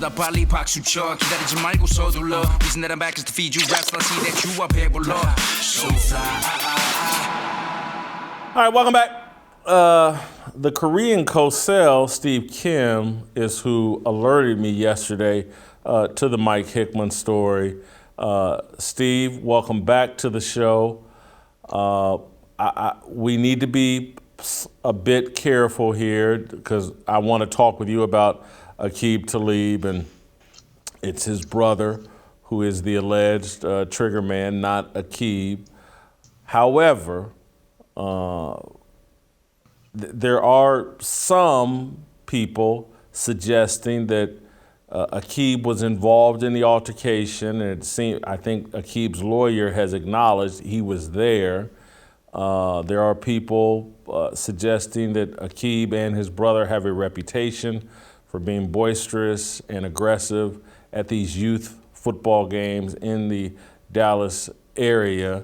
다 빨리 박수 쳐 기다리지 말고 서둘러 Reason that I'm back is to feed you raps I see that you are 배불러 So fly All right, welcome back. The Korean Cosell, Steve Kim, is who alerted me yesterday to the Mike Hickman story. Steve, welcome back to the show. We need to be a bit careful here because I want to talk with you about Aqib Talib, and it's his brother who is the alleged trigger man, not Aqib. However, there are some people suggesting that Aqib was involved in the altercation, and I think Aqib's lawyer has acknowledged he was there. There are people suggesting that Aqib and his brother have a reputation for being boisterous and aggressive at these youth football games in the Dallas area.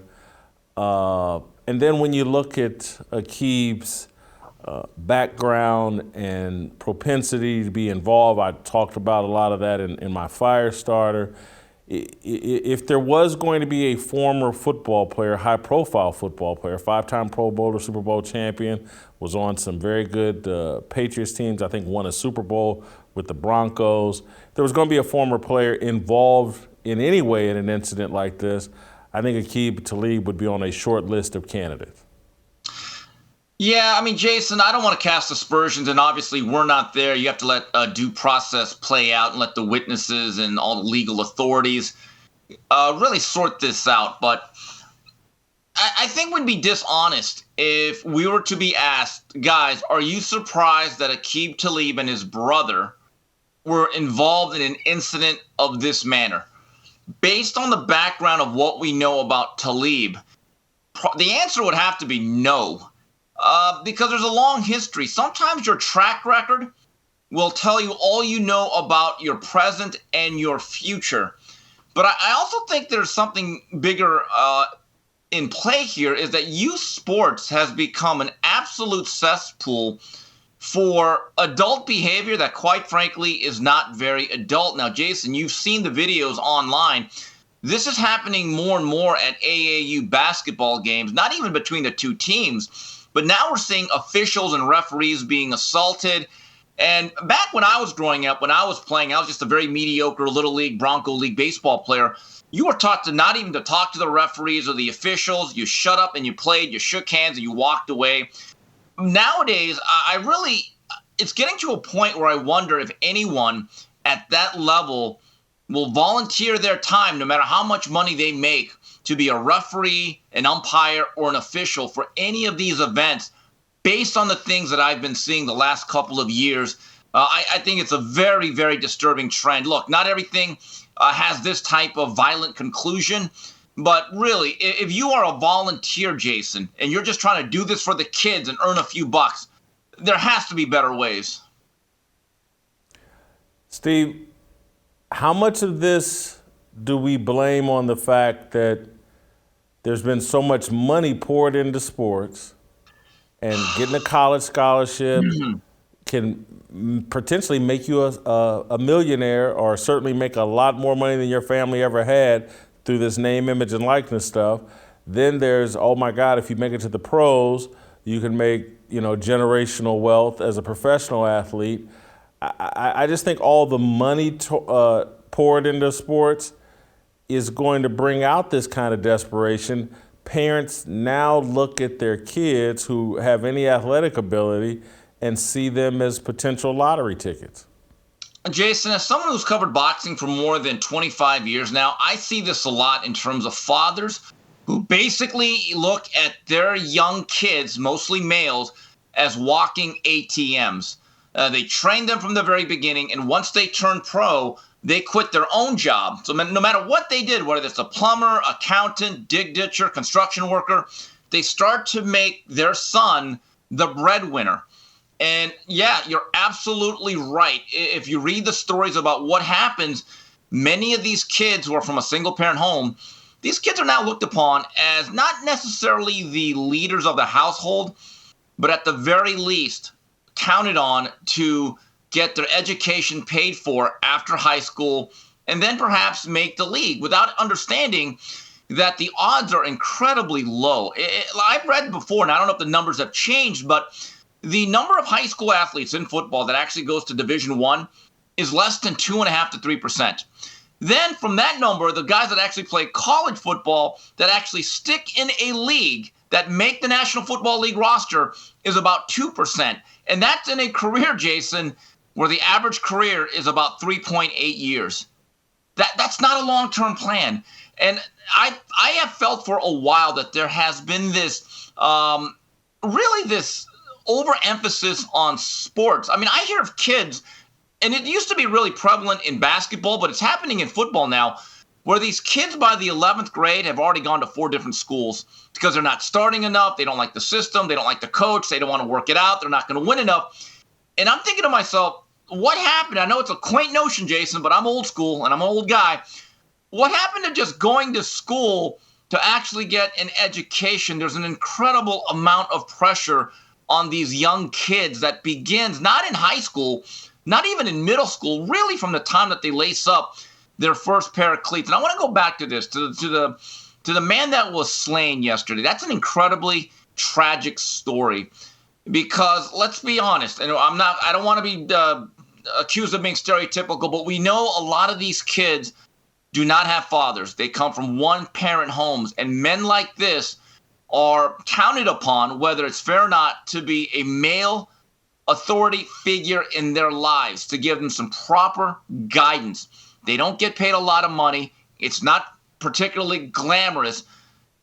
And then when you look at Aqib's background and propensity to be involved, I talked about a lot of that in my Firestarter. If there was going to be a former football player, high-profile football player, 5-time Pro Bowler, Super Bowl champion, was on some very good Patriots teams, I think won a Super Bowl with the Broncos. There was going to be a former player involved in any way in an incident like this. I think Aqib Talib would be on a short list of candidates. Yeah, I mean, Jason, I don't want to cast aspersions, and obviously we're not there. You have to let due process play out and let the witnesses and all the legal authorities really sort this out. But I think we'd be dishonest if we were to be asked, guys, are you surprised that Aqib Talib and his brother were involved in an incident of this manner? Based on the background of what we know about Talib, the answer would have to be no, because there's a long history. Sometimes your track record will tell you all you know about your present and your future. But I also think there's something bigger in play here, is that youth sports has become an absolute cesspool for adult behavior that, quite frankly, is not very adult. Now, Jason, you've seen the videos online. This is happening more and more at AAU basketball games, not even between the two teams, but now we're seeing officials and referees being assaulted. And back when I was growing up, when I was playing, I was just a very mediocre Little League, Bronco League baseball player. You were taught to not even to talk to the referees or the officials. You shut up and you played, you shook hands and you walked away. Nowadays, it's getting to a point where I wonder if anyone at that level will volunteer their time, no matter how much money they make, to be a referee, an umpire, or an official for any of these events, based on the things that I've been seeing the last couple of years. I think it's a very, very disturbing trend. Look, not everything has this type of violent conclusion, but really, if you are a volunteer, Jason, and you're just trying to do this for the kids and earn a few bucks, there has to be better ways. Steve, how much of this do we blame on the fact that there's been so much money poured into sports, and getting a college scholarship can potentially make you a millionaire, or certainly make a lot more money than your family ever had through this name, image, and likeness stuff? Then there's, oh my God, if you make it to the pros, you can make, generational wealth as a professional athlete. I just think all the money poured into sports is going to bring out this kind of desperation. Parents now look at their kids who have any athletic ability and see them as potential lottery tickets. Jason, as someone who's covered boxing for more than 25 years now, I see this a lot in terms of fathers who basically look at their young kids, mostly males, as walking ATMs. They train them from the very beginning, and once they turn pro, they quit their own job. So no matter what they did, whether it's a plumber, accountant, dig ditcher, construction worker, they start to make their son the breadwinner. And yeah, you're absolutely right. If you read the stories about what happens, many of these kids who are from a single parent home, these kids are now looked upon as not necessarily the leaders of the household, but at the very least counted on to get their education paid for after high school, and then perhaps make the league, without understanding that the odds are incredibly low. I've read before, and I don't know if the numbers have changed, but the number of high school athletes in football that actually goes to Division I is less than 2.5% to 3%. Then from that number, the guys that actually play college football that actually stick in a league that make the National Football League roster is about 2%. And that's in a career, Jason, where the average career is about 3.8 years. That's not a long-term plan. And I have felt for a while that there has been this this overemphasis on sports. I mean, I hear of kids, and it used to be really prevalent in basketball, but it's happening in football now, where these kids by the 11th grade have already gone to 4 different schools because they're not starting enough. They don't like the system. They don't like the coach. They don't want to work it out. They're not going to win enough. And I'm thinking to myself, what happened? I know it's a quaint notion, Jason, but I'm old school and I'm an old guy. What happened to just going to school to actually get an education? There's an incredible amount of pressure on these young kids that begins not in high school, not even in middle school, really from the time that they lace up their first pair of cleats. And I want to go back to this, to the man that was slain yesterday. That's an incredibly tragic story, because let's be honest, and I don't want to be accused of being stereotypical, but we know a lot of these kids do not have fathers. They come from one-parent homes, and men like this are counted upon, whether it's fair or not, to be a male authority figure in their lives, to give them some proper guidance. They don't get paid a lot of money. It's not particularly glamorous.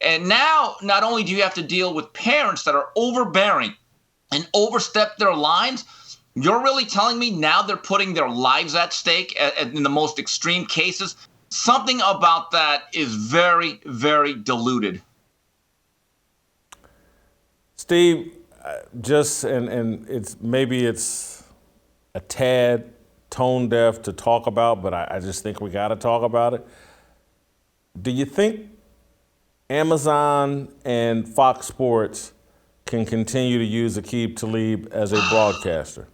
And now, not only do you have to deal with parents that are overbearing and overstep their lines, you're really telling me now they're putting their lives at stake in the most extreme cases? Something about that is very, very diluted. Steve, and it's a tad tone deaf to talk about, but I just think we got to talk about it. Do you think Amazon and Fox Sports can continue to use Aqib Talib as a broadcaster?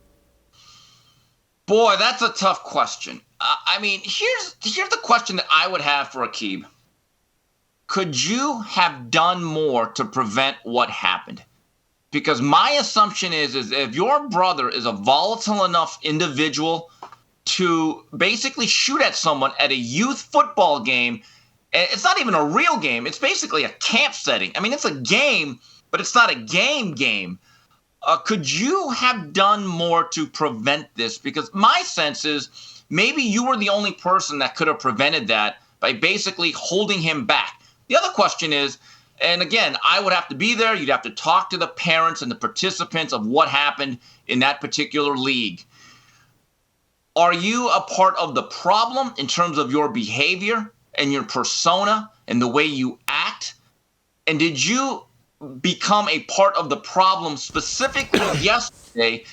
Boy, that's a tough question. I mean, here's the question that I would have for Aqib. Could you have done more to prevent what happened? Because my assumption is if your brother is a volatile enough individual to basically shoot at someone at a youth football game, and it's not even a real game. It's basically a camp setting. I mean, it's a game, but it's not a game. Could you have done more to prevent this? Because my sense is maybe you were the only person that could have prevented that by basically holding him back. The other question is, and again, I would have to be there. You'd have to talk to the parents and the participants of what happened in that particular league. Are you a part of the problem in terms of your behavior and your persona and the way you act? And did you become a part of the problem specifically yesterday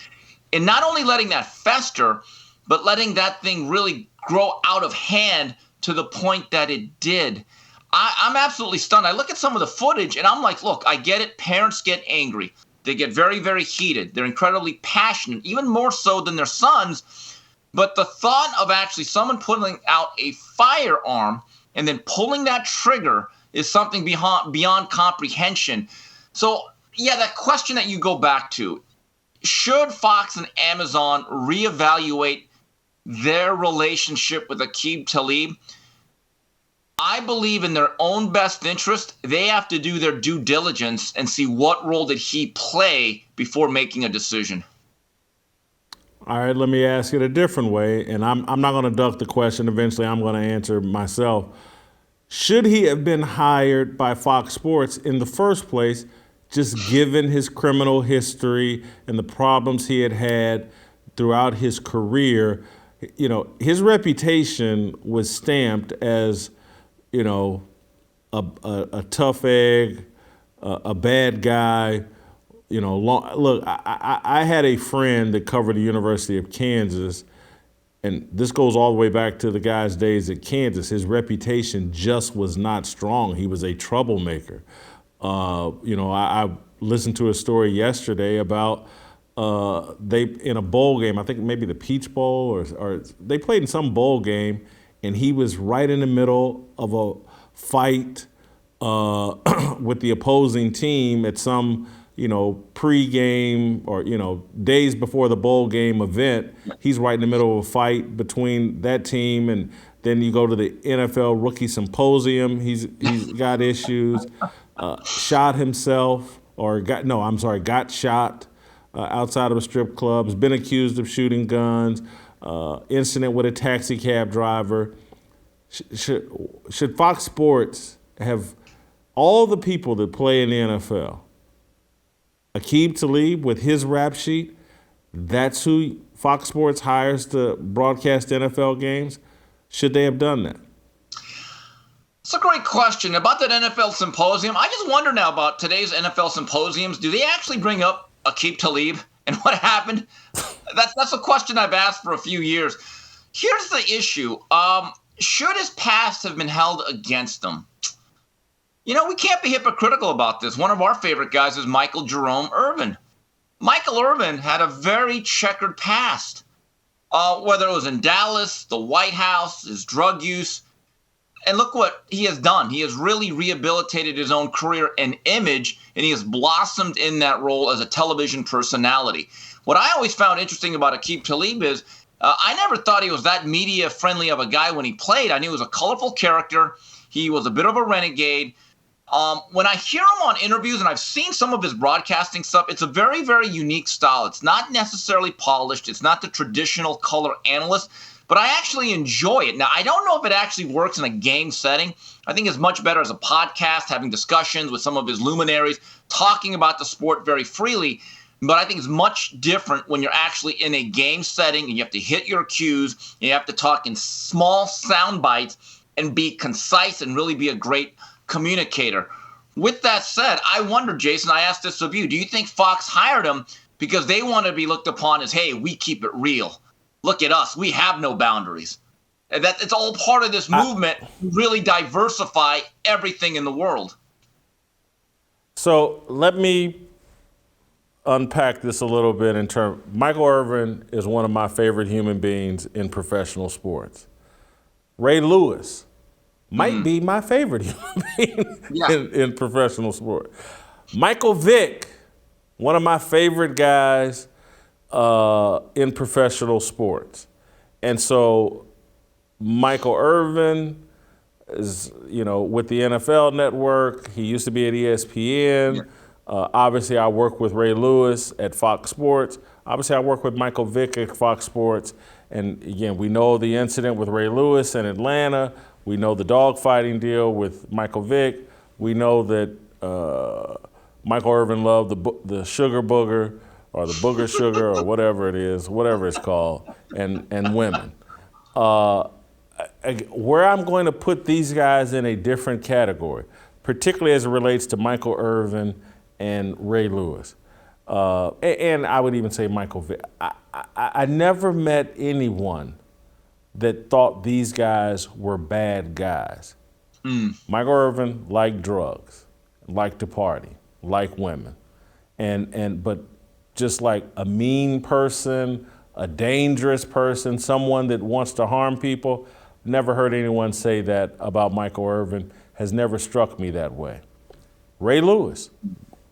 in not only letting that fester, but letting that thing really grow out of hand to the point that it did? I'm absolutely stunned. I look at some of the footage and I'm like, look, I get it. Parents get angry. They get very, very heated. They're incredibly passionate, even more so than their sons. But the thought of actually someone pulling out a firearm and then pulling that trigger is something beyond comprehension. So, yeah, that question that you go back to, should Fox and Amazon reevaluate their relationship with Aqib Talib? I believe in their own best interest, they have to do their due diligence and see what role did he play before making a decision. All right, let me ask it a different way, and I'm not going to duck the question. Eventually, I'm going to answer myself. Should he have been hired by Fox Sports in the first place, just given his criminal history and the problems he had throughout his career? You know, his reputation was stamped as, you know, a tough egg, a bad guy. You know, look, I had a friend that covered the University of Kansas, and this goes all the way back to the guy's days at Kansas. His reputation just was not strong. He was a troublemaker. You know, I listened to a story yesterday about they in a bowl game, I think maybe the Peach Bowl, or they played in some bowl game, and he was right in the middle of a fight with the opposing team at some, you know, pre-game or, you know, days before the bowl game event. He's right in the middle of a fight between that team, and then you go to the NFL Rookie Symposium. He's got issues. Shot himself, got shot outside of a strip club. Has been accused of shooting guns. Incident with a taxi cab driver. Should Fox Sports have all the people that play in the NFL? Aqib Talib with his rap sheet, that's who Fox Sports hires to broadcast NFL games? Should they have done that? It's a great question. About that NFL symposium, I just wonder now about today's NFL symposiums. Do they actually bring up Aqib Talib and what happened? That's a question I've asked for a few years. Here's the issue. Should his past have been held against him? You know, we can't be hypocritical about this. One of our favorite guys is Michael Jerome Irvin. Michael Irvin had a very checkered past, whether it was in Dallas, the White House, his drug use. And look what he has done. He has really rehabilitated his own career and image, and he has blossomed in that role as a television personality. What I always found interesting about Aqib Talib is I never thought he was that media-friendly of a guy when he played. I knew he was a colorful character. He was a bit of a renegade. When I hear him on interviews, and I've seen some of his broadcasting stuff, it's a very, very unique style. It's not necessarily polished. It's not the traditional color analyst, but I actually enjoy it. Now, I don't know if it actually works in a game setting. I think it's much better as a podcast, having discussions with some of his luminaries, talking about the sport very freely. But I think it's much different when you're actually in a game setting and you have to hit your cues, and you have to talk in small sound bites and be concise and really be a great communicator. With that said, I wonder, Jason, I asked this of you, do you think Fox hired him because they want to be looked upon as, hey, we keep it real. Look at us. We have no boundaries. And that it's all part of this movement to really diversify everything in the world. So let me unpack this a little bit in terms. Michael Irvin is one of my favorite human beings in professional sports. Ray Lewis might be my favorite human being in professional sport. Michael Vick, one of my favorite guys in professional sports. And so Michael Irvin is, with the NFL Network. He used to be at ESPN. Yeah. Obviously, I work with Ray Lewis at Fox Sports. Obviously, I work with Michael Vick at Fox Sports. And again, we know the incident with Ray Lewis in Atlanta. We know the dogfighting deal with Michael Vick. We know that Michael Irvin loved the sugar booger or the booger sugar or whatever it is, whatever it's called, and women. Where I'm going to put these guys in a different category, particularly as it relates to Michael Irvin and Ray Lewis. And I would even say Michael Vick. I never met anyone that thought these guys were bad guys. Michael Irvin liked drugs, liked to party, liked women. But just like a mean person, a dangerous person, someone that wants to harm people, never heard anyone say that about Michael Irvin, has never struck me that way. Ray Lewis,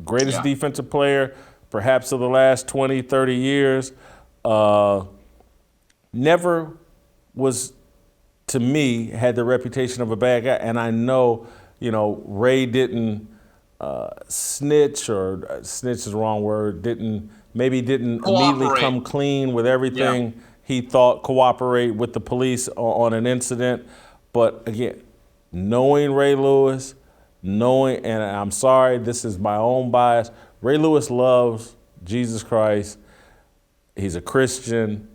greatest defensive player perhaps of the last 20, 30 years, never was, to me, had the reputation of a bad guy. And I know, Ray didn't snitch, or snitch is the wrong word, didn't immediately come clean with everything he thought, cooperate with the police on an incident. But again, knowing Ray Lewis, and I'm sorry, this is my own bias, Ray Lewis loves Jesus Christ. He's a Christian.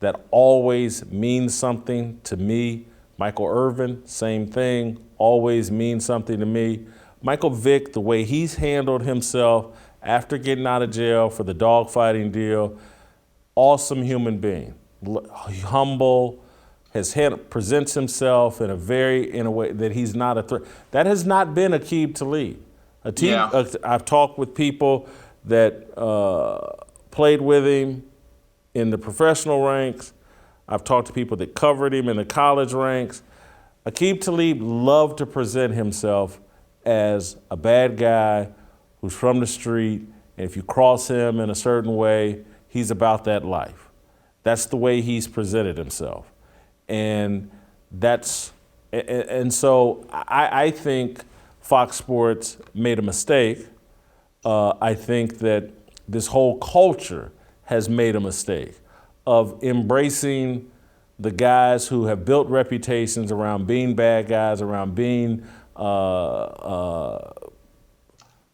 That always means something to me. Michael Irvin, same thing, always means something to me. Michael Vick, the way he's handled himself after getting out of jail for the dogfighting deal, awesome human being, humble, presents himself in a way that he's not a threat. That has not been Aqib Talib. I've talked with people that played with him in the professional ranks. I've talked to people that covered him in the college ranks. Aqib Talib loved to present himself as a bad guy who's from the street, and if you cross him in a certain way, he's about that life. That's the way he's presented himself. And so I think Fox Sports made a mistake. I think that this whole culture has made a mistake of embracing the guys who have built reputations around being bad guys, around being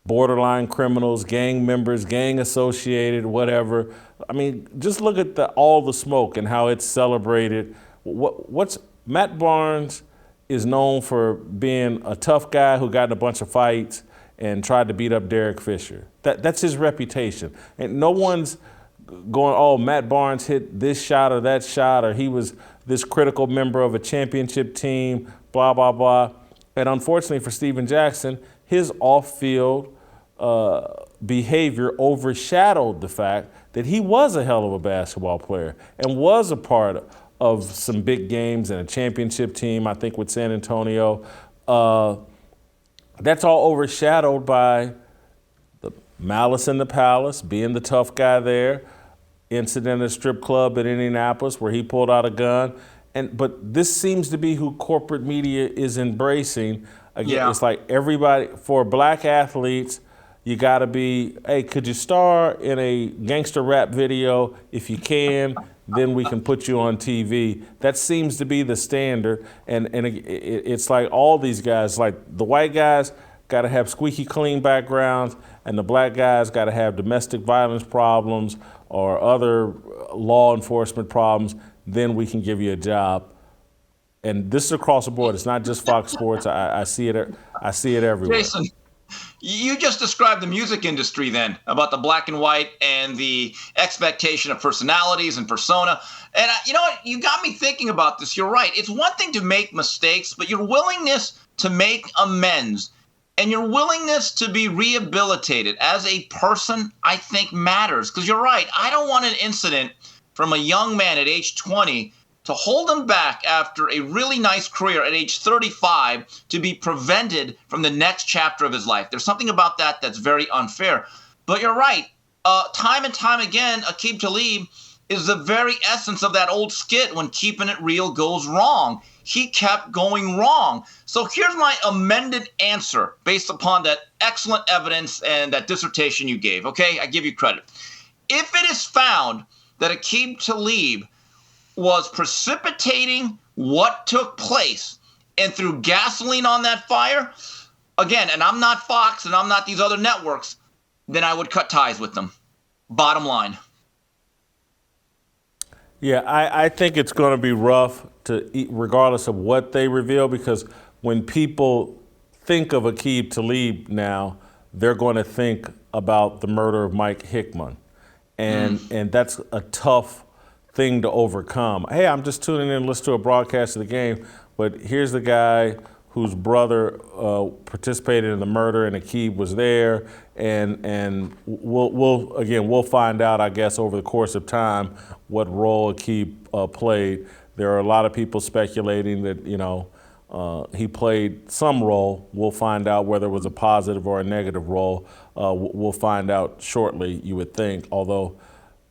borderline criminals, gang members, gang associated, whatever. I mean, just look at all the smoke and how it's celebrated. Matt Barnes is known for being a tough guy who got in a bunch of fights and tried to beat up Derek Fisher. That's his reputation. And no one's going, oh, Matt Barnes hit this shot or that shot, or he was this critical member of a championship team, blah, blah, blah. And unfortunately for Steven Jackson, his off-field behavior overshadowed the fact that he was a hell of a basketball player and was a part of some big games and a championship team, I think with San Antonio. That's all overshadowed by the malice in the palace, being the tough guy there, incident at a strip club in Indianapolis where he pulled out a gun. But this seems to be who corporate media is embracing. Again, It's like everybody, for black athletes, you gotta be, hey, could you star in a gangster rap video if you can? then we can put you on TV. That seems to be the standard. And it's like all these guys, like the white guys got to have squeaky clean backgrounds, and the black guys got to have domestic violence problems or other law enforcement problems. Then we can give you a job. And this is across the board. It's not just Fox Sports. I see it. I see it everywhere. Jason, you just described the music industry then, about the black and white and the expectation of personalities and persona. And you know what? You got me thinking about this. You're right. It's one thing to make mistakes, but your willingness to make amends and your willingness to be rehabilitated as a person, I think matters. Because you're right. I don't want an incident from a young man at age 20 to hold him back after a really nice career at age 35 to be prevented from the next chapter of his life. There's something about that that's very unfair. But you're right. Time and time again, Aqib Talib is the very essence of that old skit, when keeping it real goes wrong. He kept going wrong. So here's my amended answer based upon that excellent evidence and that dissertation you gave. Okay, I give you credit. If it is found that Aqib Talib was precipitating what took place and threw gasoline on that fire, again, and I'm not Fox and I'm not these other networks, then I would cut ties with them. Bottom line. Yeah, I think it's going to be rough to eat, regardless of what they reveal, because when people think of Aqib Talib now, they're going to think about the murder of Mike Hickman. And that's a tough thing to overcome. Hey, I'm just tuning in to listen to a broadcast of the game, but here's the guy whose brother participated in the murder, and Aqib was there, and we'll find out, I guess, over the course of time what role Aqib played. There are a lot of people speculating that he played some role. We'll find out whether it was a positive or a negative role. We'll find out shortly, you would think. Although,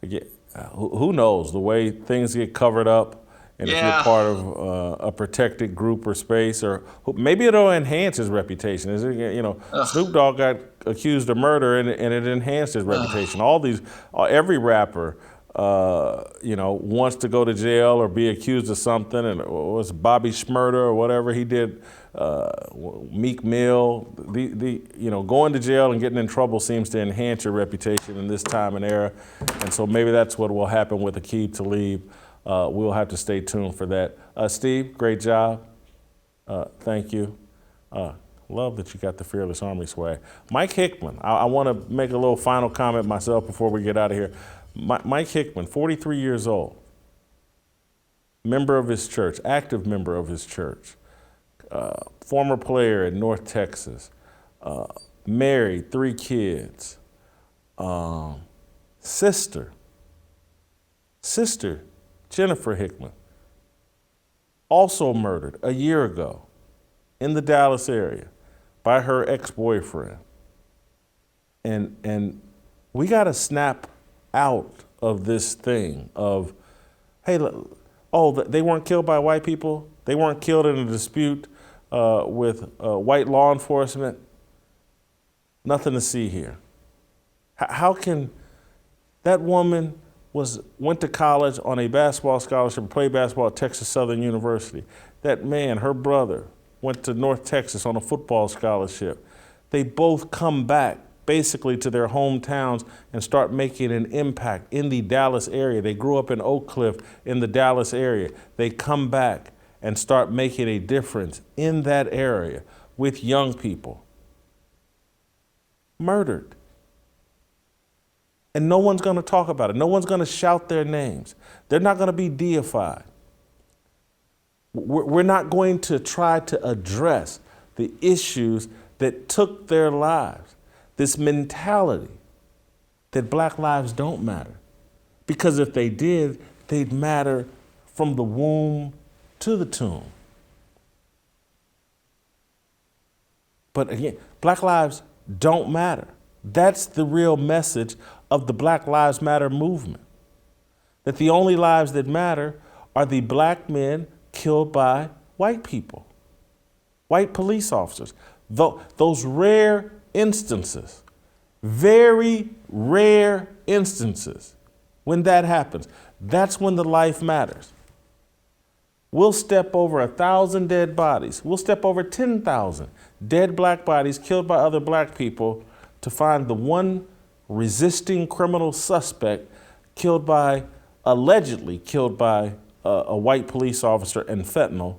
again, who knows? The way things get covered up, and if you're part of a protected group or space, or maybe it'll enhance his reputation. Snoop Dogg got accused of murder, and it enhanced his reputation. Every rapper, wants to go to jail or be accused of something, and it was Bobby Shmurda or whatever he did. Meek Mill, going to jail and getting in trouble seems to enhance your reputation in this time and era, and so maybe that's what will happen with Aqib Talib. We'll have to stay tuned for that. Steve, great job. Thank you. Love that you got the Fearless Army swag. Mike Hickman, I want to make a little final comment myself before we get out of here. Mike Hickman, 43 years old, member of his church, active member of his church. Former player in North Texas, married, 3 kids, sister Jennifer Hickman, also murdered a year ago in the Dallas area by her ex-boyfriend. And we got to snap out of this thing of, hey, they weren't killed by white people. They weren't killed in a dispute with white law enforcement. Nothing to see here. How can that woman went to college on a basketball scholarship, played basketball at Texas Southern University. That man, her brother, went to North Texas on a football scholarship. They both come back basically to their hometowns and start making an impact in the Dallas area. They grew up in Oak Cliff in the Dallas area. They come back and start making a difference in that area with young people. Murdered. And no one's going to talk about it. No one's going to shout their names. They're not going to be deified. We're not going to try to address the issues that took their lives. This mentality that black lives don't matter. Because if they did, they'd matter from the womb to the tomb. But again, black lives don't matter. That's the real message of the Black Lives Matter movement. That the only lives that matter are the black men killed by white people, white police officers. Those rare instances, very rare instances, When that happens, that's when the life matters. We'll step over 1,000 dead bodies. We'll step over 10,000 dead black bodies killed by other black people to find the one resisting criminal suspect allegedly killed by a white police officer and fentanyl.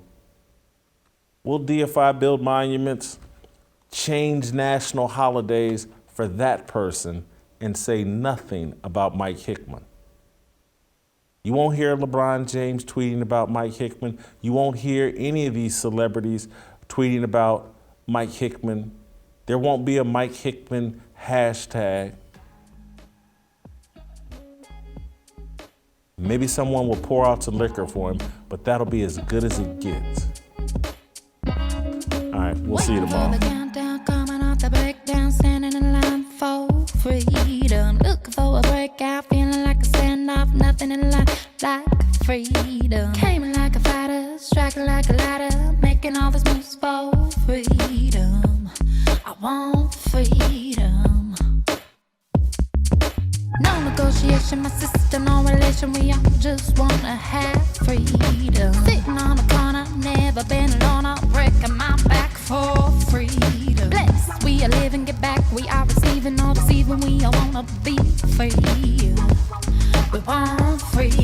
We'll deify, build monuments, change national holidays for that person and say nothing about Mike Hickman. You won't hear LeBron James tweeting about Mike Hickman. You won't hear any of these celebrities tweeting about Mike Hickman. There won't be a Mike Hickman hashtag. Maybe someone will pour out some liquor for him, but that'll be as good as it gets. All right, we'll see you tomorrow. The countdown coming off the breakdown, standing in line for freedom. Looking for a breakout, feeling like a standoff, nothing in life like freedom. Came like a fighter, striking like a ladder, making all these moves for freedom. I want freedom. No negotiation, my sister, no relation. We all just wanna have freedom. Sitting on the corner, never been alone. I'm breaking my back for freedom. Blessed, we are living, get back. We are receiving, all deceiving. We all wanna be free. We want freedom.